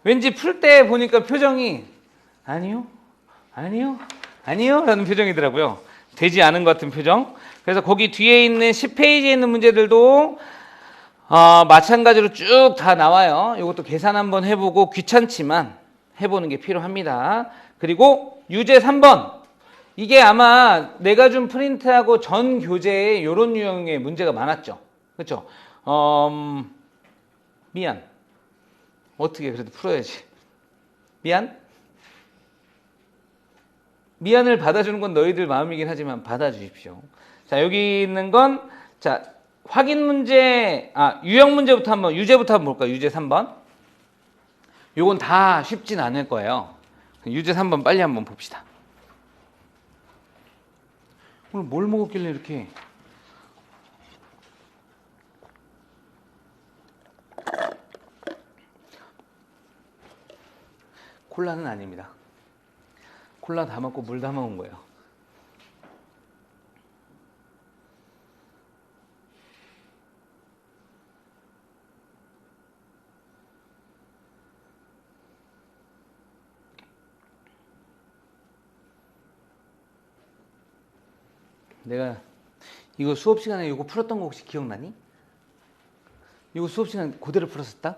A: 왠지 풀 때 보니까 표정이 아니요? 아니요? 아니요? 라는 표정이더라고요. 되지 않은 것 같은 표정. 그래서 거기 뒤에 있는 10페이지에 있는 문제들도 마찬가지로 쭉 다 나와요. 이것도 계산 한번 해보고 귀찮지만 해보는 게 필요합니다. 그리고 유제 3번. 이게 아마 내가 준 프린트하고 전 교재에 이런 유형의 문제가 많았죠. 그렇죠? 미안. 어떻게 그래도 풀어야지. 미안? 미안을 받아주는 건 너희들 마음이긴 하지만 받아주십시오. 자, 여기 있는 건 자, 확인 문제, 유형 문제부터 한번, 유제부터 한번 볼까요? 유제 3번. 요건 다 쉽진 않을 거예요. 유제 3번 빨리 한번 봅시다. 오늘 뭘 먹었길래 이렇게. 콜라는 아닙니다. 콜라 다 먹고 물 다 먹은 거예요. 내가 이거 수업 시간에 이거 풀었던 거 혹시 기억나니? 이거 수업 시간에 그대로 풀었었다?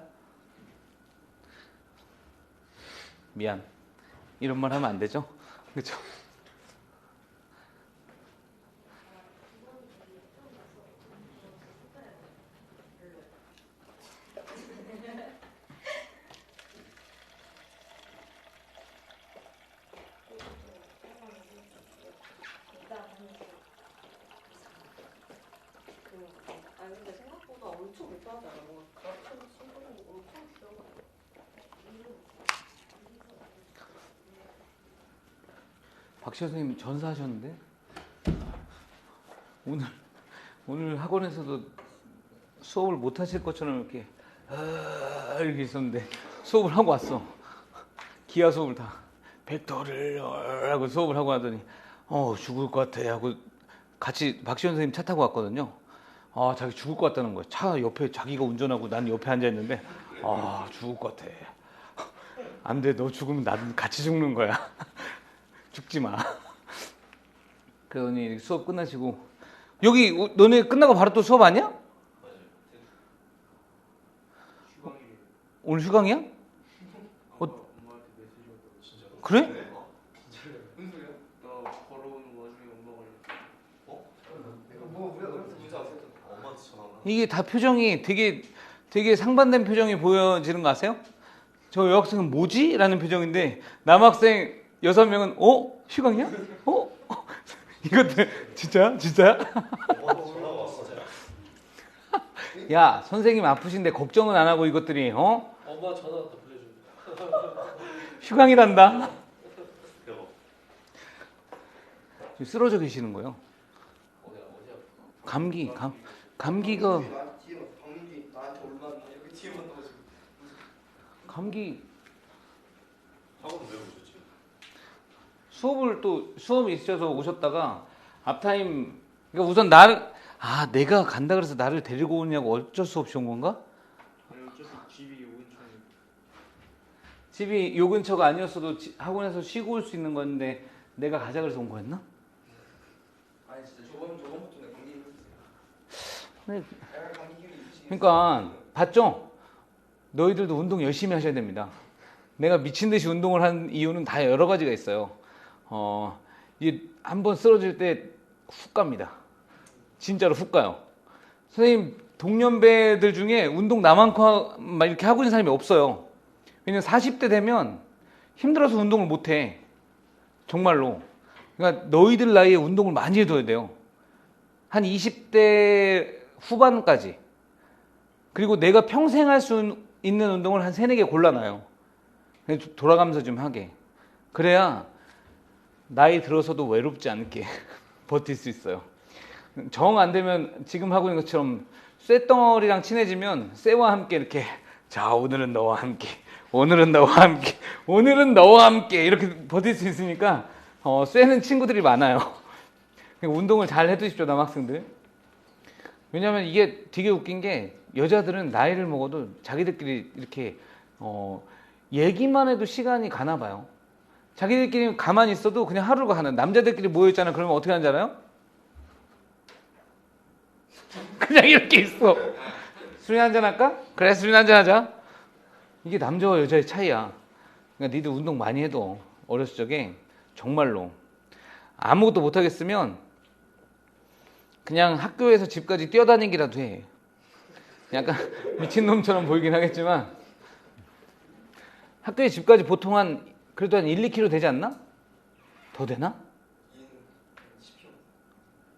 A: 미안. 이런 말 하면 안 되죠? 그렇죠?
C: 근데 생각보다 엄청 못하지 않아? 뭐 같은 친구는 엄청 귀여워.
A: 박시호 선생님 전사하셨는데 오늘 학원에서도 수업을 못 하실 것처럼 이렇게 있었는데 수업을 하고 왔어. 기하 수업을 다 벡터를 하고 수업을 하고 하더니 죽을 것 같아 하고 같이 박시호 선생님 차 타고 왔거든요. 자기 죽을 것 같다는 거야. 차 옆에 자기가 운전하고 난 옆에 앉아 있는데 죽을 것 같아. 안 돼, 너 죽으면 나도 같이 죽는 거야. 죽지 마. 그러더니 수업 끝나시고 여기 너네 끝나고 바로 또 수업 아니야?
B: 휴강이에요.
A: 오늘 휴강이야?
B: 엄마한테 메시지 왔다고 진짜.
A: 그래?
B: 진짜요? 무슨 소리야? 나 걸어오는 와중에 엄마가 이렇게. 내가 왜 문자 왔을 때 엄마한테 전화 오나?
A: 이게 다 표정이 되게 상반된 표정이 보여지는 거 아세요? 저 여학생은 뭐지? 라는 표정인데 남학생 6명은 휴강이야? 이것들 진짜야? 야, 선생님 아프신데 걱정은 안 하고 이것들이
B: 엄마 전화 왔다 불러줘.
A: 휴강이란다. 지금 쓰러져 계시는 거예요. 감기가
B: 나한테 올라왔나? 여기 뒤에 만나가지고.
A: 감기
D: 학원 왜 오셨지?
A: 수업이 있으셔서 오셨다가 앞타임, 그러니까 우선 내가 간다 그래서 나를 데리고 오냐고 어쩔 수 없이 온 건가?
B: 아니 어차피 집이 요 근처에.
A: 집이 요 근처가 아니었어도 학원에서 쉬고 올 수 있는 건데 내가 가자 그래서 온 거였나?
B: 아니 진짜 저번부터 내가 감기 힘들었어요.
A: 네.
B: 약간 감기 기운이 있으시긴
A: 그러니까 봤죠? 너희들도 운동 열심히 하셔야 됩니다. 내가 미친 듯이 운동을 한 이유는 다 여러 가지가 있어요. 이게 한번 쓰러질 때 훅 갑니다. 진짜로 훅 가요. 선생님 동년배들 중에 운동 나만큼 막 이렇게 하고 있는 사람이 없어요. 왜냐면 40대 되면 힘들어서 운동을 못 해. 정말로. 그러니까 너희들 나이에 운동을 많이 해둬야 돼요. 한 20대 후반까지. 그리고 내가 평생 할 수 있는 운동을 한 3, 4개 골라놔요. 돌아가면서 좀 하게. 그래야 나이 들어서도 외롭지 않게 버틸 수 있어요. 정 안 되면 지금 하고 있는 것처럼 쇳덩어리랑 친해지면 쇠와 함께 이렇게 자 오늘은 너와 함께 오늘은 너와 함께 오늘은 너와 함께 이렇게 버틸 수 있으니까 쇠는 친구들이 많아요. 운동을 잘 해두십시오 남학생들. 왜냐하면 이게 되게 웃긴 게 여자들은 나이를 먹어도 자기들끼리 이렇게 얘기만 해도 시간이 가나 봐요. 자기들끼리 가만히 있어도 그냥 하루가 가는. 남자들끼리 모여있잖아. 그러면 어떻게 하는지 알아요? 그냥 이렇게 있어. 술이나 한잔 할까? 그래 술이나 한잔 하자. 이게 남자와 여자의 차이야. 그러니까 니들 운동 많이 해도 어렸을 적에 정말로 아무것도 못하겠으면 그냥 학교에서 집까지 뛰어다니기라도 해. 약간 미친놈처럼 보이긴 하겠지만 학교에 집까지 보통 그래도 한 1, 2km 되지 않나? 더 되나?
B: 10km.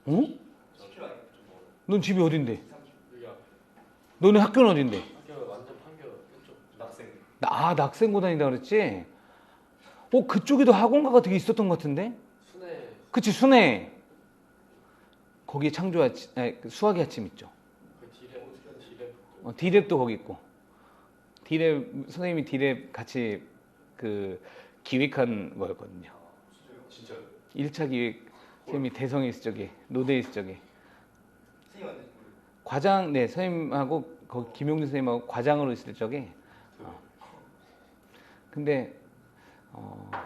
A: 어?
B: 10km 아니고 좀 멀어.
A: 넌 집이 어딘데?
B: 30km. 여기
A: 너네 학교는 어딘데?
B: 학교 완전 판교 이쪽 낙생.
A: 낙생고 다닌다 그랬지? 그쪽에도 학원가가 되게 있었던 것 같은데?
B: 순회.
A: 그치 순회. 거기에 수학의 아침 있죠.
B: 그 디랩.
A: 디랩도 거기 있고. 디랩 선생님이 디랩 같이 기획한 거였거든요.
B: 진짜요?
A: 1차 기획 선생님이 대성에 있을 적에 노대에 있을 적에
B: 선생님한테
A: 과장 선생님하고 거기 김용준 선생님하고 과장으로 있을 적에 근데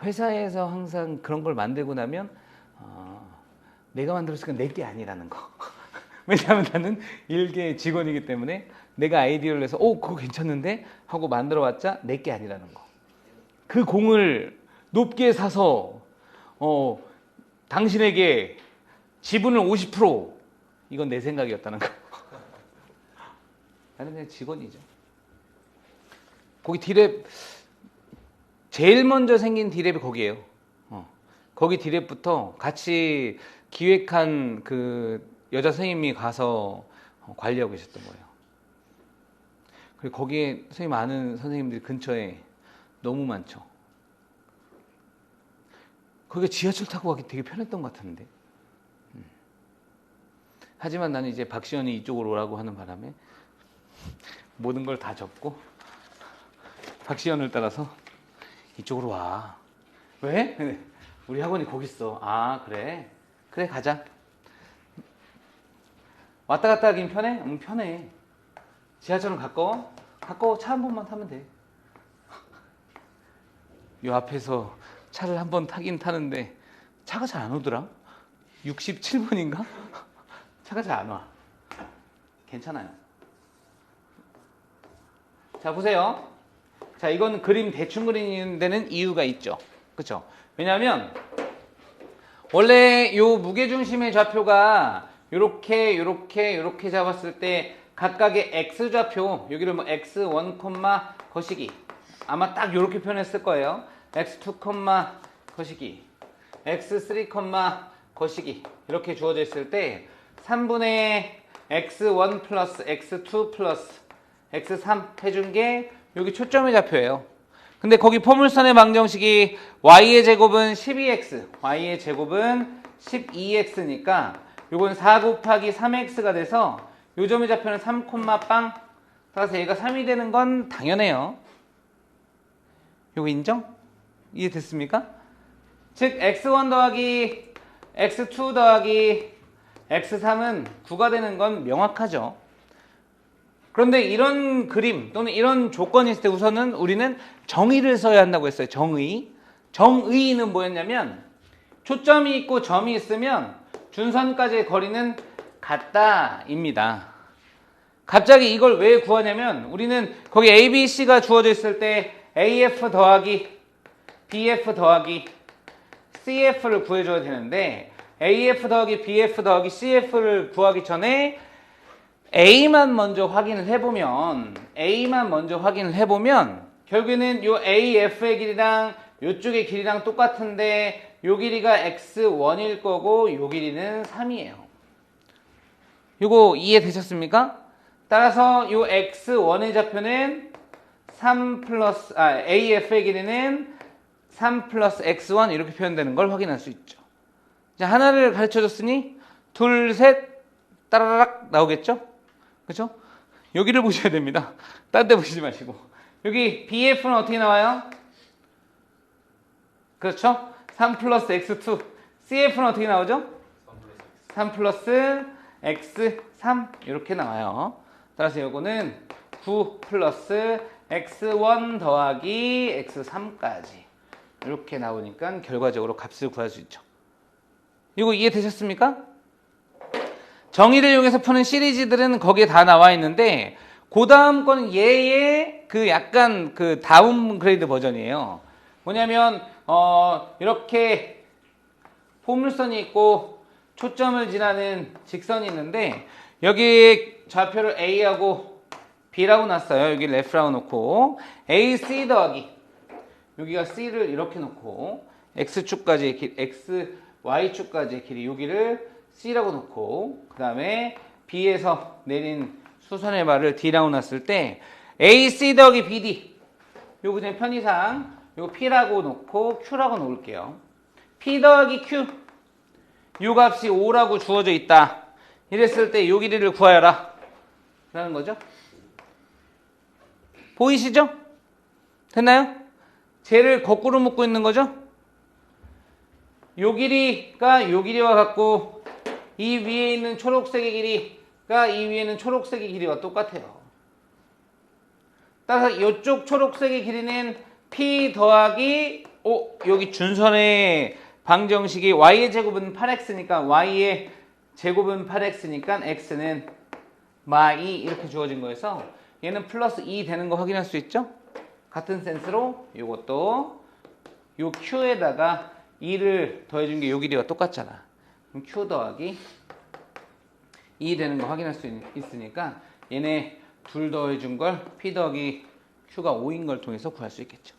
A: 회사에서 항상 그런 걸 만들고 나면 내가 만들었으니까 내 게 아니라는 거. 왜냐하면 나는 일개 직원이기 때문에 내가 아이디어를 내서 그거 괜찮은데 하고 만들어봤자 내 게 아니라는 거. 그 공을 높게 사서 당신에게 지분을 50% 이건 내 생각이었다는 거. 나는 그냥 직원이죠. 거기 디랩 제일 먼저 생긴 디랩이 거기예요. 거기 디랩부터 같이 기획한 그 여자 선생님이 가서 관리하고 계셨던 거예요. 그리고 거기에 선생님 아는 선생님들이 근처에 너무 많죠. 거기가 지하철 타고 가기 되게 편했던 것 같은데. 하지만 나는 이제 박시연이 이쪽으로 오라고 하는 바람에 모든 걸 다 접고 박시연을 따라서 이쪽으로 와. 왜? 우리 학원이 거기 있어. 그래. 그래 가자. 왔다 갔다 하긴 편해? 응 편해. 지하철은 가까워? 차 한 번만 타면 돼. 요 앞에서 차를 한 번 타긴 타는데 차가 잘 안 오더라. 67번인가? 차가 잘 안 와. 괜찮아요. 자 보세요. 자 이건 그림 대충 그리는 데는 이유가 있죠. 그렇죠? 왜냐하면 원래 요 무게중심의 좌표가 요렇게 잡았을 때 각각의 x좌표 여기를 뭐 x1, 거시기 아마 딱 요렇게 표현했을 거예요. x2, 거시기 x3, 거시기 이렇게 주어져 있을 때 3분의 x1 플러스 x2 플러스 x3 해준 게 여기 초점의 좌표예요. 근데 거기 포물선의 방정식이 y의 제곱은 12x, y의 제곱은 12x니까 요건 4 곱하기 3x가 돼서 요 점의 좌표는 3, 빵 따라서 얘가 3이 되는 건 당연해요. 요거 인정? 이해됐습니까? 즉 x1 더하기 x2 더하기 x3은 9가 되는 건 명확하죠. 그런데 이런 그림 또는 이런 조건이 있을 때 우선은 우리는 정의를 써야 한다고 했어요. 정의. 정의는 뭐였냐면 초점이 있고 점이 있으면 준선까지의 거리는 같다입니다. 갑자기 이걸 왜 구하냐면 우리는 거기 A, B, C가 주어져 있을 때 AF 더하기 BF 더하기 CF를 구해줘야 되는데 AF 더하기 BF 더하기 CF를 구하기 전에 A만 먼저 확인을 해보면 결국에는 요 AF의 길이랑 요쪽의 길이랑 똑같은데 요 길이가 x1일 거고 요 길이는 3이에요. 요거 이해되셨습니까? 따라서 요 x1의 좌표는 3 플러스 AF의 길이는 3 플러스 x1 이렇게 표현되는 걸 확인할 수 있죠. 자, 하나를 가르쳐줬으니 둘, 셋 따라락 나오겠죠? 그렇죠? 여기를 보셔야 됩니다. 딴 데 보시지 마시고 여기 BF는 어떻게 나와요? 그렇죠? 3 플러스 x2 CF는 어떻게 나오죠? 3 플러스 x3 이렇게 나와요. 따라서 요거는 9 플러스 x1 더하기 x3까지 이렇게 나오니까 결과적으로 값을 구할 수 있죠. 이거 이해되셨습니까? 정의를 이용해서 푸는 시리즈들은 거기에 다 나와 있는데 그 다음 거는 얘의 그 약간 그 다운그레이드 버전이에요. 뭐냐면 이렇게 포물선이 있고 초점을 지나는 직선이 있는데 여기 좌표를 A하고 B라고 놨어요. 여기 레프트라고 놓고 AC 더하기 여기가 C를 이렇게 놓고 X축까지의 길, Y축까지의 길이 여기를 C라고 놓고 그 다음에 B에서 내린 수선의 발을 D라고 놨을 때 AC 더하기 BD 요거 그냥 편의상 요거 P라고 놓고 Q라고 놓을게요. P 더하기 Q 요 값이 5라고 주어져 있다. 이랬을 때 요 길이를 구하여라 라는 거죠. 보이시죠? 됐나요? 쟤를 거꾸로 묶고 있는 거죠. 요 길이가 요 길이와 같고 이 위에 있는 초록색의 길이가 이 위에 있는 초록색의 길이와 똑같아요. 따라서 이쪽 초록색의 길이는 P 더하기 여기 준선의 방정식이 y의 제곱은 8x니까 y의 제곱은 8x니까 x는 마이 이렇게 주어진 거여서 얘는 플러스 2 되는 거 확인할 수 있죠? 같은 센스로 이것도 요 q에다가 2를 더해준 게 요 길이와 똑같잖아. 그럼 q 더하기 2 되는 거 확인할 수 있으니까 얘네 둘 더해준 걸 p 더하기 q가 5인 걸 통해서 구할 수 있겠죠.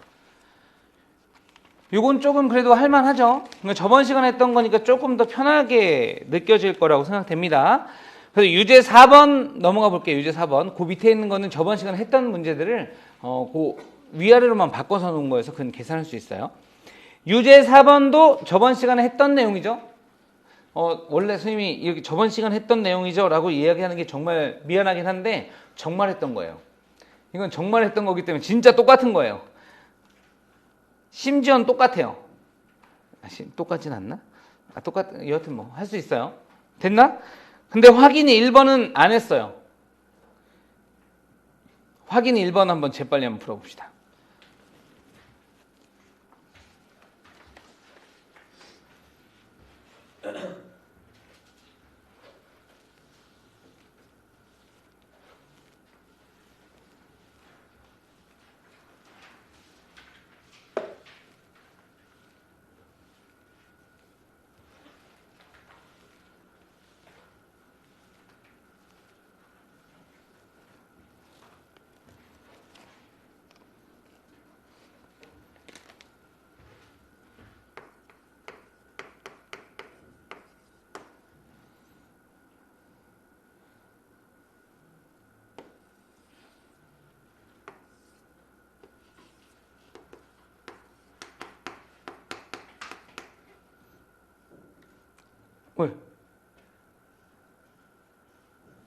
A: 요건 조금 그래도 할만하죠. 저번 시간에 했던 거니까 조금 더 편하게 느껴질 거라고 생각됩니다. 그래서 유제 4번 넘어가 볼게요. 유제 4번. 그 밑에 있는 거는 저번 시간에 했던 문제들을 그 위아래로만 바꿔서 놓은 거여서 그건 계산할 수 있어요. 유제 4번도 저번 시간에 했던 내용이죠. 원래 선생님이 이렇게 저번 시간에 했던 내용이죠 라고 이야기하는 게 정말 미안하긴 한데 정말 했던 거예요. 이건 정말 했던 거기 때문에 진짜 똑같은 거예요. 심지어는 똑같아요. 똑같진 않나? 여하튼 뭐 할 수 있어요. 됐나? 근데 확인이 1번은 안 했어요. 확인이 1번 한번 재빨리 한번 풀어봅시다. 왜?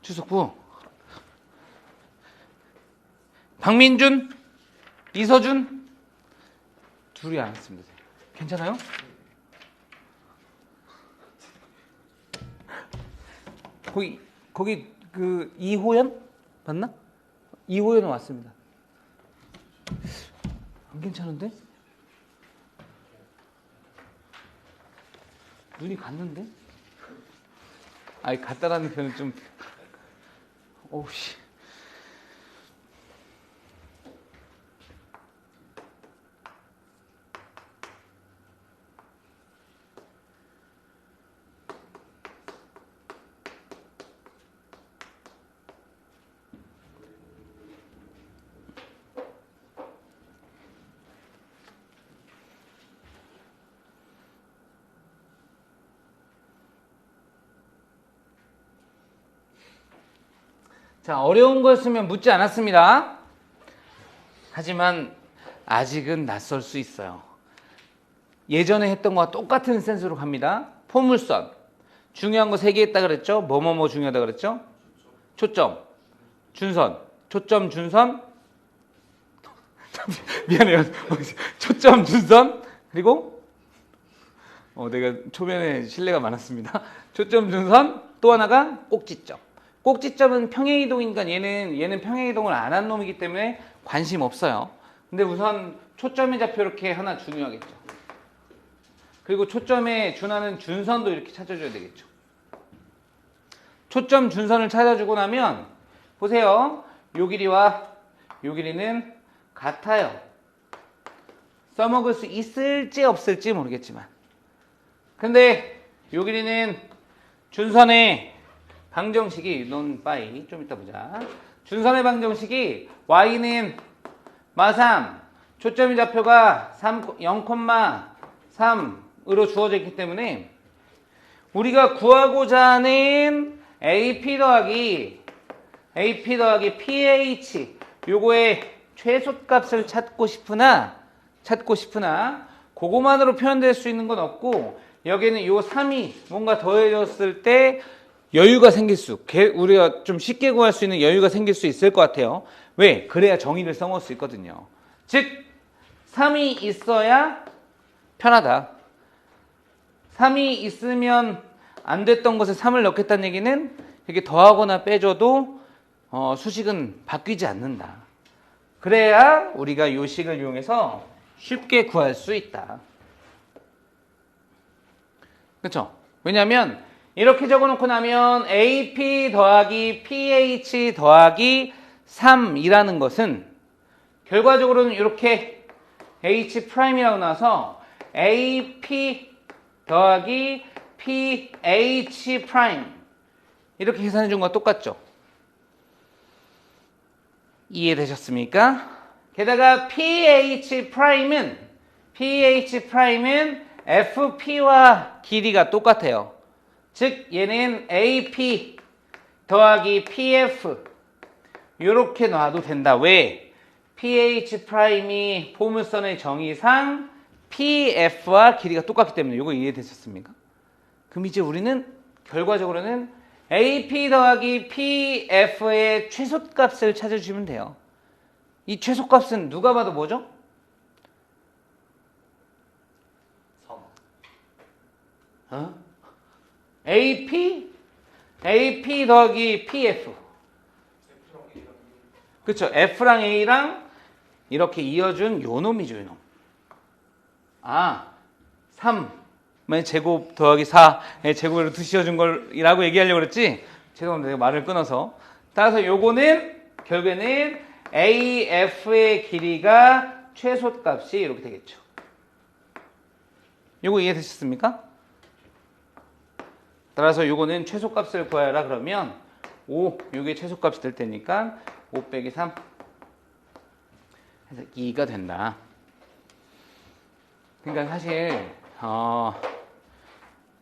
A: 주석부 박민준, 이서준 둘이 안 했습니다. 괜찮아요? 거기 그 이호연 맞나? 이호연 왔습니다. 안 괜찮은데? 눈이 갔는데? 아니 갔다라는 표현은 좀 오우씨. 자, 어려운 거였으면 묻지 않았습니다. 하지만 아직은 낯설 수 있어요. 예전에 했던 거와 똑같은 센스로 갑니다. 포물선. 중요한 거 3개 했다 그랬죠? 뭐뭐뭐 중요하다 그랬죠? 초점, 준선. 초점, 준선. 미안해요. 초점, 준선. 그리고 내가 초면에 신뢰가 많았습니다. 초점, 준선. 또 하나가 꼭지점. 꼭지점은 평행이동이니까 얘는 평행이동을 안 한 놈이기 때문에 관심 없어요. 근데 우선 초점의 좌표 이렇게 하나 중요하겠죠. 그리고 초점에 준하는 준선도 이렇게 찾아줘야 되겠죠. 초점 준선을 찾아주고 나면 보세요. 요 길이와 요 길이는 같아요. 써먹을 수 있을지 없을지 모르겠지만. 근데 요 길이는 준선의 방정식이 넌 빠이 좀 이따 보자. 준선의 방정식이 y는 마3 초점의 좌표가 0,3으로 주어져 있기 때문에 우리가 구하고자 하는 AP 더하기 PH 요거의 최소값을 찾고 싶으나 그거만으로 표현될 수 있는 건 없고 여기는 요 3이 뭔가 더해졌을 때 여유가 생길 우리가 좀 쉽게 구할 수 있는 여유가 생길 수 있을 것 같아요. 왜? 그래야 정의를 써먹을 수 있거든요. 즉 3이 있어야 편하다. 3이 있으면 안 됐던 것에 3을 넣겠다는 얘기는 이렇게 더하거나 빼줘도 수식은 바뀌지 않는다. 그래야 우리가 이 식을 이용해서 쉽게 구할 수 있다. 그렇죠? 왜냐하면 이렇게 적어놓고 나면 AP 더하기 PH 더하기 3이라는 것은 결과적으로는 이렇게 H'이라고 나와서 AP 더하기 PH' 이렇게 계산해 준 거와 똑같죠? 이해되셨습니까? 게다가 PH'은 FP와 길이가 똑같아요. 즉 얘는 AP 더하기 PF 이렇게 놔도 된다. 왜? PH'이 포물선의 정의상 PF와 길이가 똑같기 때문에 이거 이해되셨습니까? 그럼 이제 우리는 결과적으로는 AP 더하기 PF의 최소값을 찾아주시면 돼요. 이 최소값은 누가 봐도 뭐죠?
B: 3.
A: AP 더하기 PF. 그렇죠. F랑 A랑 이렇게 이어준 요 놈이죠, 요 놈. 3의 제곱 더하기 4의 제곱으로 두시어준 걸이라고 얘기하려고 그랬지? 죄송합니다. 내가 말을 끊어서. 따라서 요거는 결국에는 AF의 길이가 최소값이 이렇게 되겠죠. 요거 이해되셨습니까? 따라서 요거는 최소값을 구하라 그러면 5, 요게 최소값이 될 테니까 5 빼기 3 해서 2가 된다. 그러니까 사실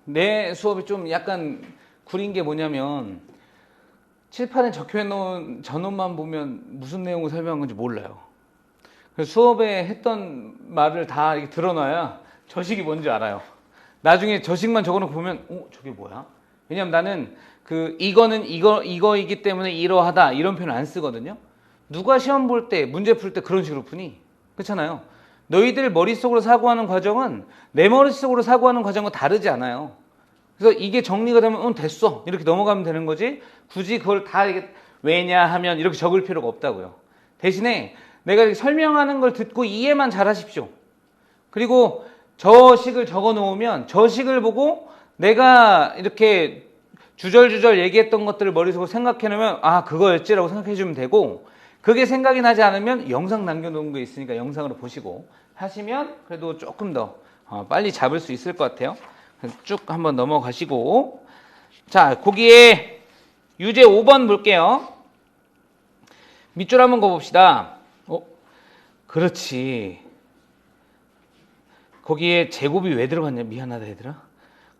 A: 내 수업이 좀 약간 구린 게 뭐냐면 칠판에 적혀놓은 전원만 보면 무슨 내용을 설명한 건지 몰라요. 그래서 수업에 했던 말을 다 이렇게 드러놔야 저식이 뭔지 알아요. 나중에 저식만 적어놓고 보면 저게 뭐야? 왜냐면 나는 이거는 이거이기 때문에 이러하다 이런 표현 안 쓰거든요. 누가 시험 볼 때 문제 풀 때 그런 식으로 푸니? 그렇잖아요. 너희들 머릿속으로 사고하는 과정은 내 머릿속으로 사고하는 과정과 다르지 않아요. 그래서 이게 정리가 되면 됐어 이렇게 넘어가면 되는 거지 굳이 그걸 다 이게 왜냐하면 이렇게 적을 필요가 없다고요. 대신에 내가 이렇게 설명하는 걸 듣고 이해만 잘 하십시오. 그리고 저 식을 적어 놓으면 저 식을 보고 내가 이렇게 주절주절 얘기했던 것들을 머릿속으로 생각해 놓으면 아 그거였지라고 생각해 주면 되고 그게 생각이 나지 않으면 영상 남겨놓은 거 있으니까 영상으로 보시고 하시면 그래도 조금 더 빨리 잡을 수 있을 것 같아요. 쭉 한번 넘어가시고 자 거기에 유제 5번 볼게요. 밑줄 한번 그어봅시다. 그렇지. 거기에 제곱이 왜 들어갔냐? 미안하다 얘들아.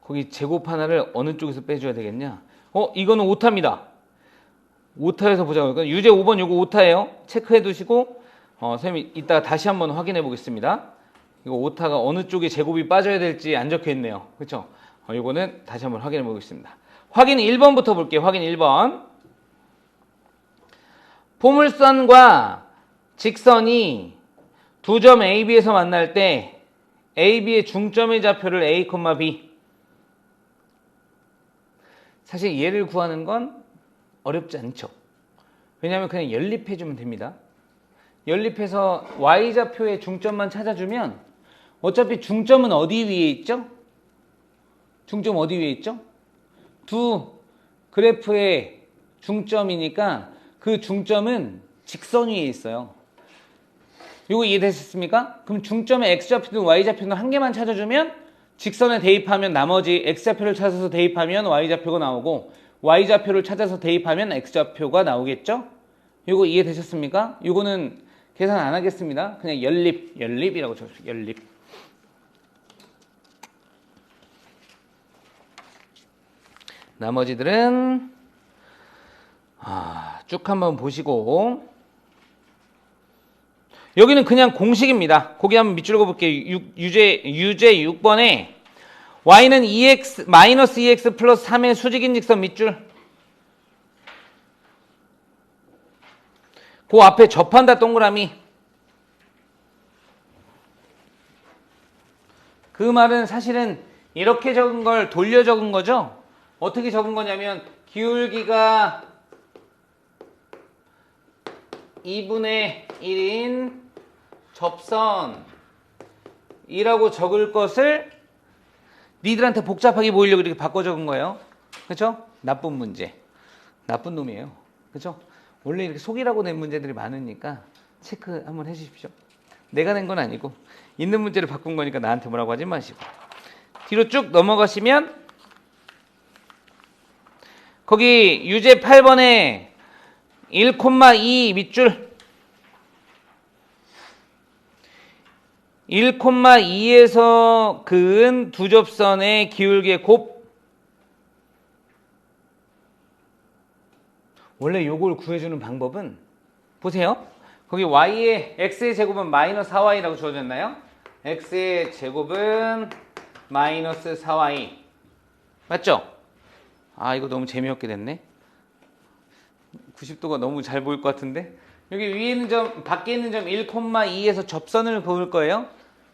A: 거기 제곱 하나를 어느 쪽에서 빼줘야 되겠냐? 이거는 오타입니다. 오타에서 보자고. 그러니까 유제 5번 요거 오타예요. 체크해 두시고 선생님이 이따가 다시 한번 확인해 보겠습니다. 이거 오타가 어느 쪽에 제곱이 빠져야 될지 안 적혀 있네요. 그렇죠? 요거는 다시 한번 확인해 보겠습니다. 확인 1번부터 볼게요. 확인 1번. 포물선과 직선이 두 점 A, B에서 만날 때 A, B의 중점의 좌표를 A, B. 사실 얘를 구하는 건 어렵지 않죠. 왜냐하면 그냥 연립해주면 됩니다. 연립해서 Y좌표의 중점만 찾아주면 어차피 중점은 어디 위에 있죠? 중점 어디 위에 있죠? 두 그래프의 중점이니까 그 중점은 직선 위에 있어요. 이거 이해되셨습니까? 그럼 중점의 X좌표든 Y좌표든 한 개만 찾아주면 직선에 대입하면 나머지 X좌표를 찾아서 대입하면 Y좌표가 나오고 Y좌표를 찾아서 대입하면 X좌표가 나오겠죠? 이거 이해되셨습니까? 이거는 계산 안 하겠습니다. 그냥 연립이라고 적으십시오. 연립. 나머지들은 쭉 한번 보시고 여기는 그냥 공식입니다. 거기 한번 밑줄 그어볼게요. 유제 6번에 y는 2x 마이너스 2x 플러스 3의 수직인 직선 밑줄. 그 앞에 접한다 동그라미. 그 말은 사실은 이렇게 적은 걸 돌려 적은 거죠. 어떻게 적은 거냐면 기울기가 2분의 1인 접선이라고 적을 것을 니들한테 복잡하게 보이려고 이렇게 바꿔 적은 거예요. 그렇죠? 나쁜 문제. 나쁜 놈이에요. 그렇죠? 원래 이렇게 속이라고 낸 문제들이 많으니까 체크 한번 해 주십시오. 내가 낸 건 아니고 있는 문제를 바꾼 거니까 나한테 뭐라고 하지 마시고. 뒤로 쭉 넘어가시면 거기 유제 8번에 1,2 밑줄 1,2에서 그은 두 접선의 기울기의 곱. 원래 요걸 구해주는 방법은 보세요. 거기 y의 x의 제곱은 마이너스 4y라고 주어졌나요? x의 제곱은 마이너스 4y 맞죠? 이거 너무 재미없게 됐네. 90도가 너무 잘 보일 것 같은데 여기 위에 있는 점, 밖에 있는 점 1,2에서 접선을 그을 거예요.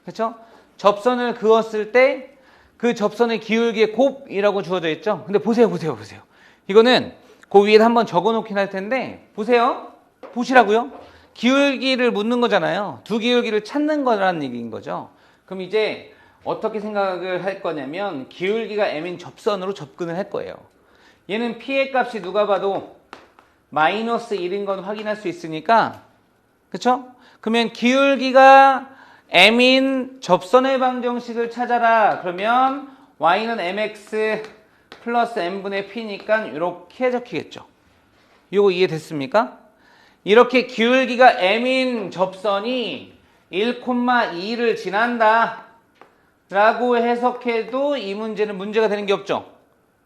A: 그렇죠? 접선을 그었을 때 그 접선의 기울기의 곱이라고 주어져 있죠. 근데 보세요. 이거는 그 위에 한번 적어 놓긴 할 텐데 보세요. 보시라고요. 기울기를 묻는 거잖아요. 두 기울기를 찾는 거라는 얘기인 거죠. 그럼 이제 어떻게 생각을 할 거냐면 기울기가 m인 접선으로 접근을 할 거예요. 얘는 p의 값이 누가 봐도 마이너스 1인 건 확인할 수 있으니까 그쵸? 그러면 기울기가 m인 접선의 방정식을 찾아라. 그러면 y는 mx 플러스 n분의 p니까 이렇게 적히겠죠. 이거 이해됐습니까? 이렇게 기울기가 m인 접선이 1,2를 지난다 라고 해석해도 이 문제는 문제가 되는 게 없죠.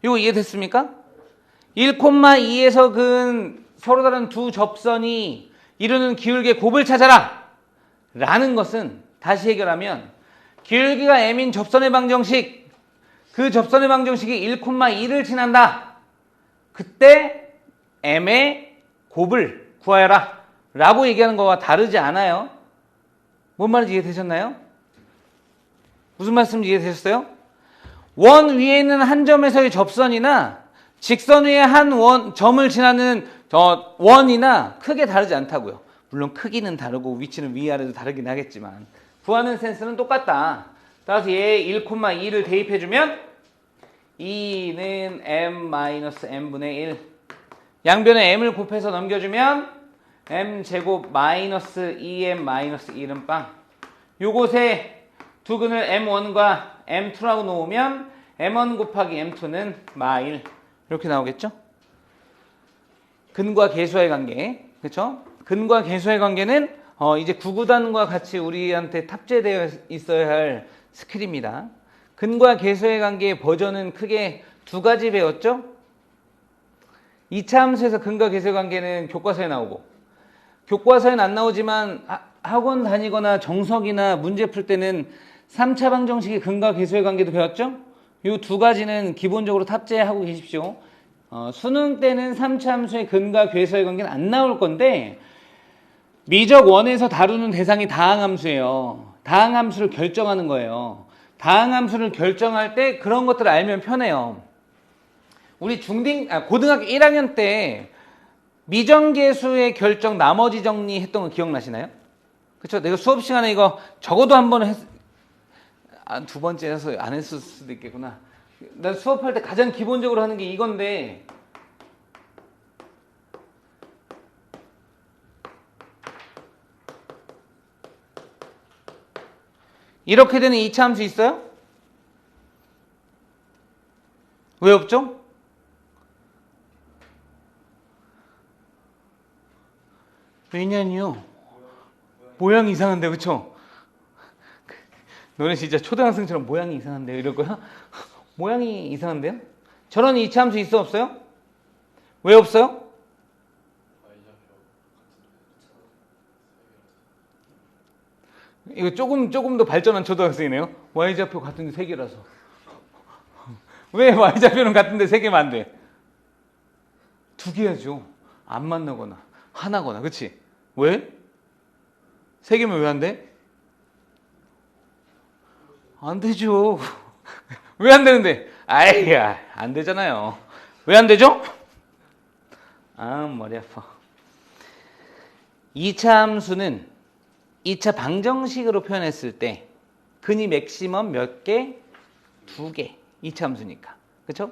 A: 이거 이해됐습니까? 1,2에서 근 서로 다른 두 접선이 이루는 기울기의 곱을 찾아라 라는 것은 다시 해결하면 기울기가 m인 접선의 방정식 그 접선의 방정식이 1,2를 지난다. 그때 m의 곱을 구하여라 라고 얘기하는 거와 다르지 않아요. 뭔 말인지 이해되셨나요? 무슨 말씀인지 이해되셨어요? 원 위에 있는 한 점에서의 접선이나 직선 위에 한 점을 지나는 원이나 크게 다르지 않다고요. 물론 크기는 다르고 위치는 위아래도 다르긴 하겠지만 구하는 센스는 똑같다. 따라서 얘 1,2를 대입해주면 2는 m-m분의 1 양변에 m을 곱해서 넘겨주면 m제곱 마이너스 2m-1은 빵. 요곳에 두 근을 m1과 m2라고 놓으면 m1 곱하기 m2는 마1 이렇게 나오겠죠? 근과 계수의 관계, 그렇죠? 근과 계수의 관계는 이제 구구단과 같이 우리한테 탑재되어 있어야 할 스킬입니다. 근과 계수의 관계의 버전은 크게 두 가지 배웠죠? 2차 함수에서 근과 계수의 관계는 교과서에 나오고 교과서에는 안 나오지만 학원 다니거나 정석이나 문제 풀 때는 3차 방정식의 근과 계수의 관계도 배웠죠? 이 두 가지는 기본적으로 탑재하고 계십시오. 수능 때는 3차 함수의 근과 계수의 관계는 안 나올 건데 미적 원에서 다루는 대상이 다항함수예요. 다항함수를 결정하는 거예요. 다항함수를 결정할 때 그런 것들을 알면 편해요. 우리 고등학교 1학년 때 미정계수의 결정 나머지 정리했던 거 기억나시나요? 그렇죠? 내가 수업 시간에 이거 적어도 한 번 두 번째 해서 안 했을 수도 있겠구나. 난 수업할 때 가장 기본적으로 하는 게 이건데 이렇게 되는 2차 함수 있어요? 왜 없죠? 왜냐니요? 모양이 이상한데, 그쵸? 너네 진짜 초등학생처럼 모양이 이상한데요? 이럴 거야? 모양이 이상한데요? 저런 2차 함수 있어, 없어요? 왜 없어요? 이거 조금 더 발전한 초등학생이네요. y좌표 같은데 3개라서. 왜 y좌표는 같은데 3개면 안 돼? 2개야죠. 안 만나거나 하나거나, 그치? 왜? 3개면 왜 안 돼? 안 되죠. 왜 안 되는데? 아이야, 안 되잖아요. 왜 안 되죠? 아, 머리 아파. 2차 함수는 2차 방정식으로 표현했을 때 근이 맥시멈 몇 개? 2개. 2차 함수니까. 그쵸?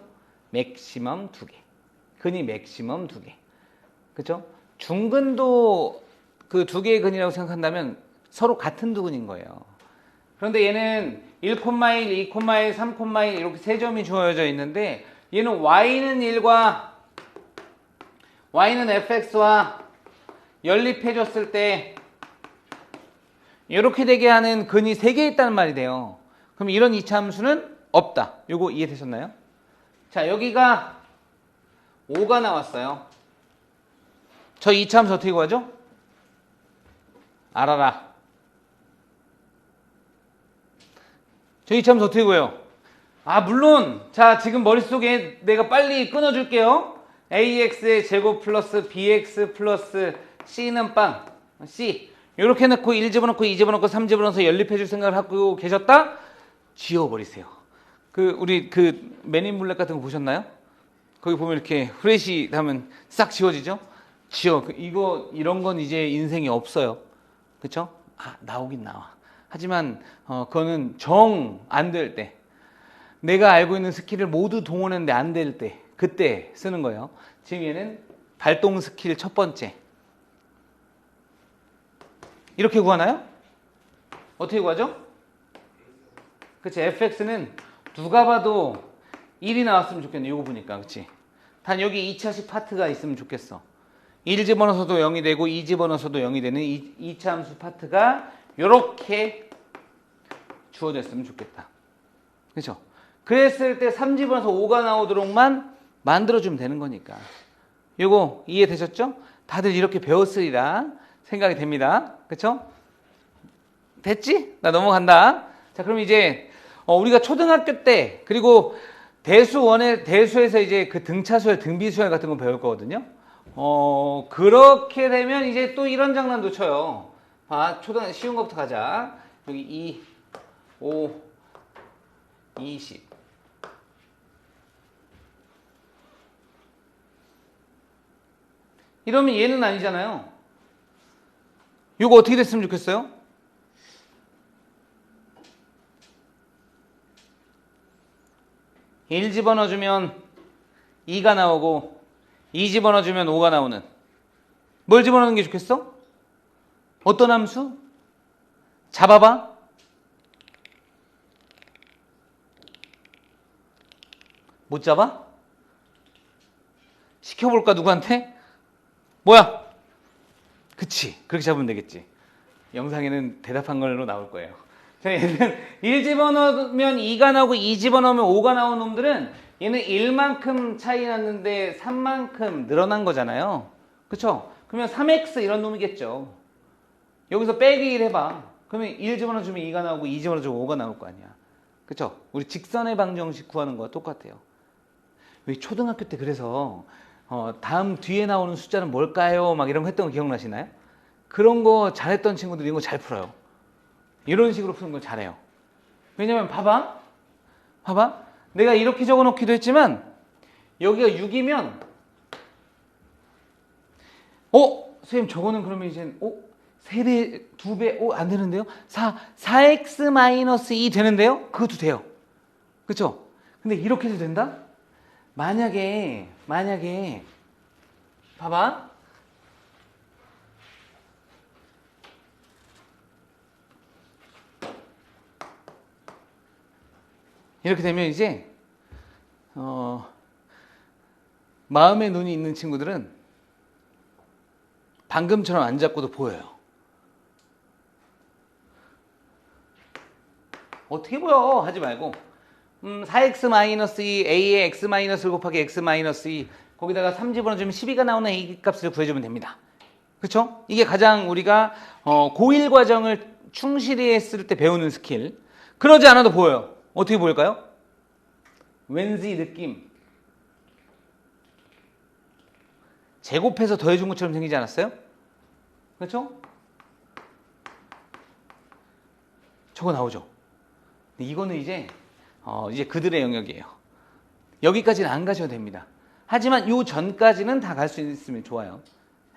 A: 맥시멈 2개. 근이 맥시멈 2개. 그쵸? 중근도 그 2개의 근이라고 생각한다면 서로 같은 두 근인 거예요. 그런데 얘는 1,1, 2,1, 3,1 이렇게 세 점이 주어져 있는데 얘는 y는 1과 y는 fx와 연립해줬을 때 이렇게 되게 하는 근이 3개 있다는 말이 돼요. 그럼 이런 2차 함수는 없다. 요거 이해되셨나요? 자, 여기가 5가 나왔어요. 저 2차 함수 어떻게 구하죠? 알아라. 저 2차 함수 어떻게 구해요? 물론 자, 지금 머릿속에 내가 빨리 끊어줄게요. ax의 제곱 플러스 bx 플러스 c는 빵 c 이렇게 넣고 1 집어넣고 2 집어넣고 3 집어넣어서 연립해줄 생각을 하고 계셨다? 지워버리세요. 우리 맨인 블랙 같은 거 보셨나요? 거기 보면 이렇게 후레쉬 하면 싹 지워지죠? 이런 건 이제 인생이 없어요. 그쵸? 나오긴 나와. 하지만 그거는 정 안 될 때, 내가 알고 있는 스킬을 모두 동원했는데 안 될 때, 그때 쓰는 거예요. 지금 얘는 발동 스킬 첫 번째. 이렇게 구하나요? 어떻게 구하죠? 그치, fx는 누가 봐도 1이 나왔으면 좋겠네. 이거 보니까, 그치? 단 여기 2차식 파트가 있으면 좋겠어. 1 집어넣어서도 0이 되고 2 집어넣어서도 0이 되는 2차 함수 파트가 이렇게 주어졌으면 좋겠다. 그렇죠? 그랬을 때 3 집어넣어서 5가 나오도록만 만들어주면 되는 거니까. 이거 이해되셨죠? 다들 이렇게 배웠으리라 생각이 됩니다. 그렇죠? 됐지? 나 넘어간다. 자, 그럼 이제 우리가 초등학교 때 그리고 대수에서 이제 그 등차수열, 등비수열 같은 거 배울 거거든요. 그렇게 되면 이제 또 이런 장난도 쳐요. 쉬운 것부터 가자. 여기 2, 5, 20. 이러면 얘는 아니잖아요. 이거 어떻게 됐으면 좋겠어요? 일 집어넣어주면 2가 나오고 2 집어넣어주면 5가 나오는, 뭘 집어넣는 게 좋겠어? 어떤 함수? 잡아봐. 못 잡아? 시켜볼까 누구한테? 뭐야? 그치, 그렇게 잡으면 되겠지. 영상에는 대답한 걸로 나올 거예요. 얘는 1 집어넣으면 2가 나오고 2 집어넣으면 5가 나온 놈들은 얘는 1만큼 차이 났는데 3만큼 늘어난 거잖아요. 그쵸? 그러면 3x 이런 놈이겠죠. 여기서 빼기 1 해봐. 그러면 1 집어넣어주면 2가 나오고 2 집어넣어주면 5가 나올 거 아니야. 그쵸? 우리 직선의 방정식 구하는 거와 똑같아요. 왜 초등학교 때 그래서 다음 뒤에 나오는 숫자는 뭘까요? 막 이런 거 했던 거 기억나시나요? 그런 거 잘했던 친구들이 이런 거 잘 풀어요. 이런 식으로 푸는 걸 잘해요. 왜냐면 봐봐. 내가 이렇게 적어 놓기도 했지만 여기가 6이면 선생님 저거는 그러면 이제 3배, 2배, 안 되는데요? 4x-2 되는데요? 그것도 돼요. 그쵸? 근데 이렇게 해도 된다? 만약에 봐봐. 이렇게 되면 이제 마음의 눈이 있는 친구들은 방금처럼 안 잡고도 보여요. 어떻게 보여? 하지 말고 4x-2 a의 x-1 곱하기 x-2 거기다가 3 집어넣어주면 12가 나오는 a 값을 구해주면 됩니다. 그쵸? 이게 가장 우리가 고1 과정을 충실히 했을 때 배우는 스킬. 그러지 않아도 보여요. 어떻게 보일까요? 왠지 느낌. 제곱해서 더해준 것처럼 생기지 않았어요? 그렇죠? 저거 나오죠? 이거는 이제 그들의 영역이에요. 여기까지는 안 가셔도 됩니다. 하지만 요 전까지는 다 갈 수 있으면 좋아요.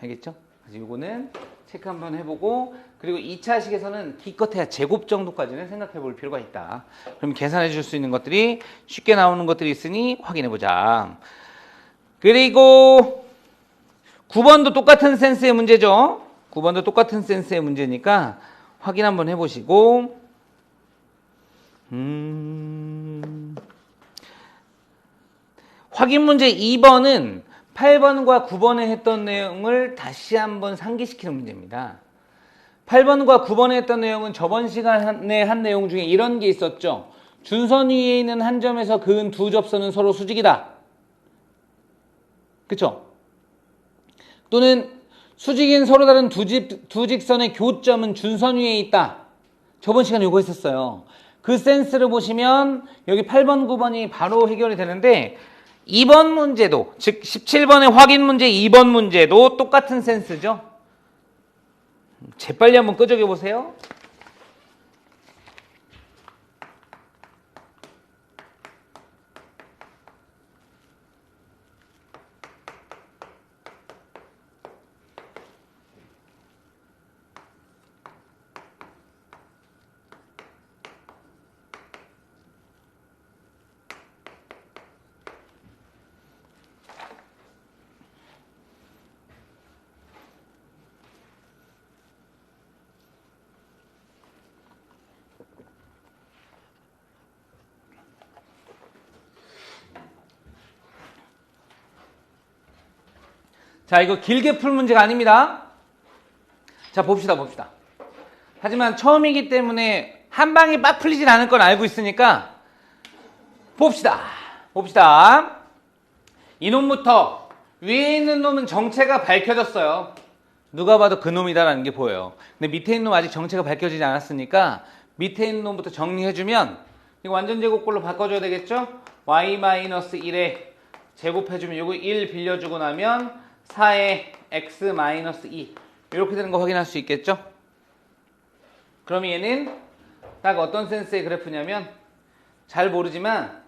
A: 알겠죠? 그래서 요거는 체크 한번 해보고, 그리고 2차 식에서는 기껏해야 제곱 정도까지는 생각해 볼 필요가 있다. 그럼 계산해 줄 수 있는 것들이 쉽게 나오는 것들이 있으니 확인해 보자. 그리고 9번도 똑같은 센스의 문제죠. 9번도 똑같은 센스의 문제니까 확인 한번 해보시고, 확인 문제 2번은 8번과 9번에 했던 내용을 다시 한번 상기시키는 문제입니다. 8번과 9번에 했던 내용은 저번 시간에 한 내용 중에 이런 게 있었죠. 준선 위에 있는 한 점에서 그은 두 접선은 서로 수직이다. 그쵸? 또는 수직인 서로 다른 두 직선의 교점은 준선 위에 있다. 저번 시간에 이거 했었어요. 그 센스를 보시면 여기 8번, 9번이 바로 해결이 되는데, 2번 문제도, 즉 17번의 확인 문제 2번 문제도 똑같은 센스죠. 재빨리 한번 끄적여 보세요. 자, 이거 길게 풀 문제가 아닙니다. 자, 봅시다. 하지만 처음이기 때문에 한 방에 막 풀리진 않을 건 알고 있으니까 봅시다. 이놈부터 위에 있는 놈은 정체가 밝혀졌어요. 누가 봐도 그 놈이다라는 게 보여요. 근데 밑에 있는 놈 아직 정체가 밝혀지지 않았으니까 밑에 있는 놈부터 정리해주면, 이거 완전 제곱꼴로 바꿔줘야 되겠죠? y-1에 제곱해주면 요거 1 빌려주고 나면 4의 x-2 이렇게 되는 거 확인할 수 있겠죠? 그럼 얘는 딱 어떤 센스의 그래프냐면, 잘 모르지만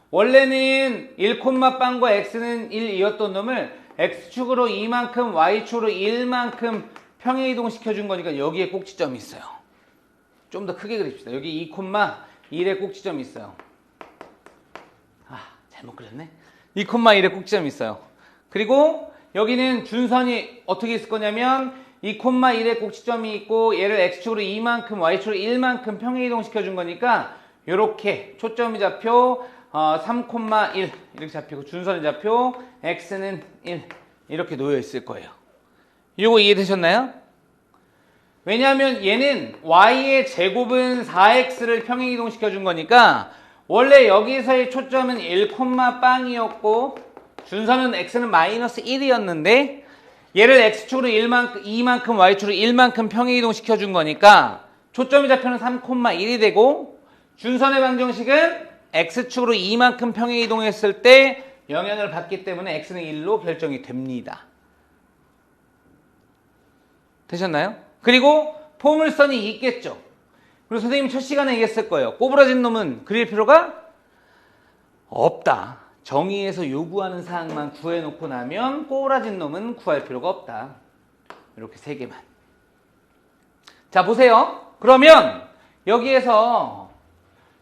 A: 원래는 1, 빵과 x는 1이었던 놈을 x축으로 2만큼 y축으로 1만큼 평행이동 시켜준 거니까 여기에 꼭지점이 있어요. 좀 더 크게 그립시다. 여기 2,1의 꼭지점이 있어요. 잘못 그렸네. 2,1의 꼭지점이 있어요. 그리고 여기는 준선이 어떻게 있을 거냐면 2,1의 꼭지점이 있고 얘를 x축으로 2만큼 y축으로 1만큼 평행이동 시켜준 거니까 이렇게 초점이 잡혀 3,1 이렇게 잡히고 준선이 잡혀 x는 1 이렇게 놓여 있을 거예요. 이거 이해되셨나요? 왜냐하면 얘는 y의 제곱은 4x를 평행이동 시켜준 거니까 원래 여기서의 초점은 1,빵이었고 준선은 x는 마이너스 1이었는데 얘를 x축으로 2만큼 y축으로 1만큼 평행이동 시켜준 거니까 초점이 잡혀는 3,1이 되고 준선의 방정식은 x축으로 2만큼 평행이동했을 때 영향을 받기 때문에 x는 1로 결정이 됩니다. 되셨나요? 그리고 포물선이 있겠죠. 그리고 선생님이 첫 시간에 얘기했을 거예요. 꼬부라진 놈은 그릴 필요가 없다. 정의에서 요구하는 사항만 구해놓고 나면 꼬부라진 놈은 구할 필요가 없다. 이렇게 3개만. 자, 보세요. 그러면 여기에서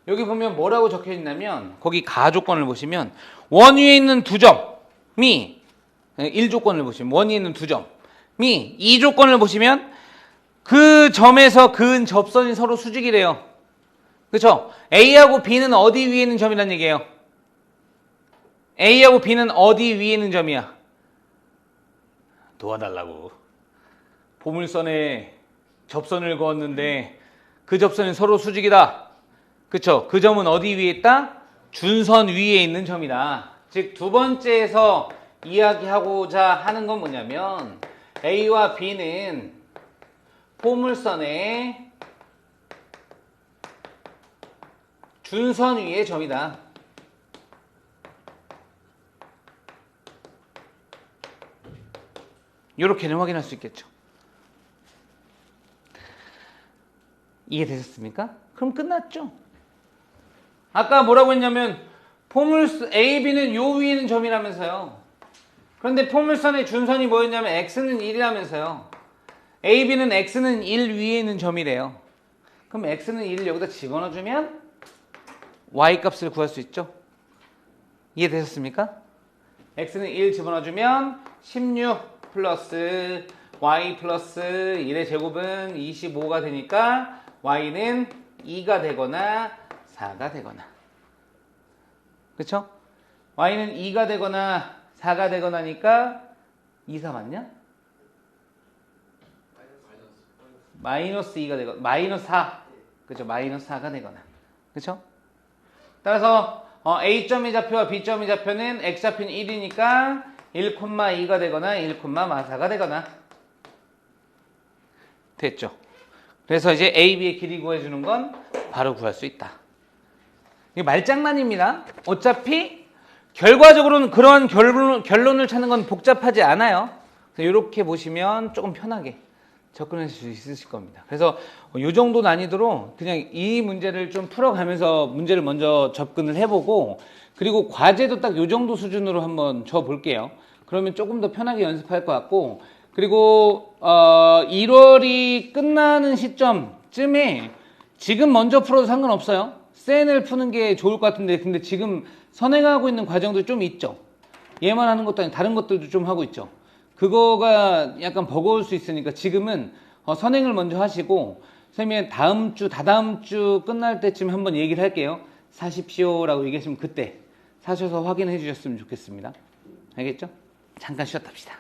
A: 여기 보면 뭐라고 적혀 있냐면 거기 가조건을 보시면 원 위에 있는 두 점이 1조건을 보시면 원 위에 있는 두 점이 2조건을 보시면 그 점에서 그은 접선이 서로 수직이래요. 그렇죠? A하고 B는 어디 위에 있는 점이란 얘기예요? A하고 B는 어디 위에 있는 점이야? 도와달라고. 보물선에 접선을 그었는데 그 접선이 서로 수직이다. 그쵸? 그 점은 어디 위에 있다? 준선 위에 있는 점이다. 즉, 두 번째에서 이야기하고자 하는 건 뭐냐면 A와 B는 포물선의 준선 위의 점이다. 이렇게는 확인할 수 있겠죠. 이해되셨습니까? 그럼 끝났죠. 아까 뭐라고 했냐면 포물선 A, B는 요 위에 있는 점이라면서요. 그런데 포물선의 준선이 뭐였냐면 x는 1이라면서요. A, B는 x는 1 위에 있는 점이래요. 그럼 x는 1을 여기다 집어넣어주면 y 값을 구할 수 있죠. 이해되셨습니까? x는 1 집어넣어주면 16 플러스 y 플러스 1의 제곱은 25가 되니까 y는 2가 되거나 4가 되거나. 그쵸? y는 2가 되거나 4가 되거나니까 2, 4 맞냐? 마이너스 2가 되거나 마이너스 4. 그쵸? 마이너스 4가 되거나. 그쵸? 따라서 A점의 좌표와 B점의 좌표는 X좌표는 1이니까 1,2가 되거나 1,4가 되거나. 됐죠? 그래서 이제 A, B의 길이 구해주는 건 바로 구할 수 있다. 이게 말장난입니다. 어차피 결과적으로는 그런 결론을 찾는 건 복잡하지 않아요. 그래서 이렇게 보시면 조금 편하게 접근하실 수 있으실 겁니다. 그래서 이 정도 난이도로 그냥 이 문제를 좀 풀어가면서 문제를 먼저 접근을 해보고 그리고 과제도 딱 이 정도 수준으로 한번 줘볼게요. 그러면 조금 더 편하게 연습할 것 같고 그리고 1월이 끝나는 시점쯤에 지금 먼저 풀어도 상관없어요. 센을 푸는 게 좋을 것 같은데 근데 지금 선행하고 있는 과정도 좀 있죠. 얘만 하는 것도 아니고 다른 것들도 좀 하고 있죠. 그거가 약간 버거울 수 있으니까 지금은 선행을 먼저 하시고 선생님이 다음 주, 다다음 주 끝날 때쯤 한번 얘기를 할게요. 사십시오라고 얘기하시면 그때 사셔서 확인해 주셨으면 좋겠습니다. 알겠죠? 잠깐 쉬었다 합시다.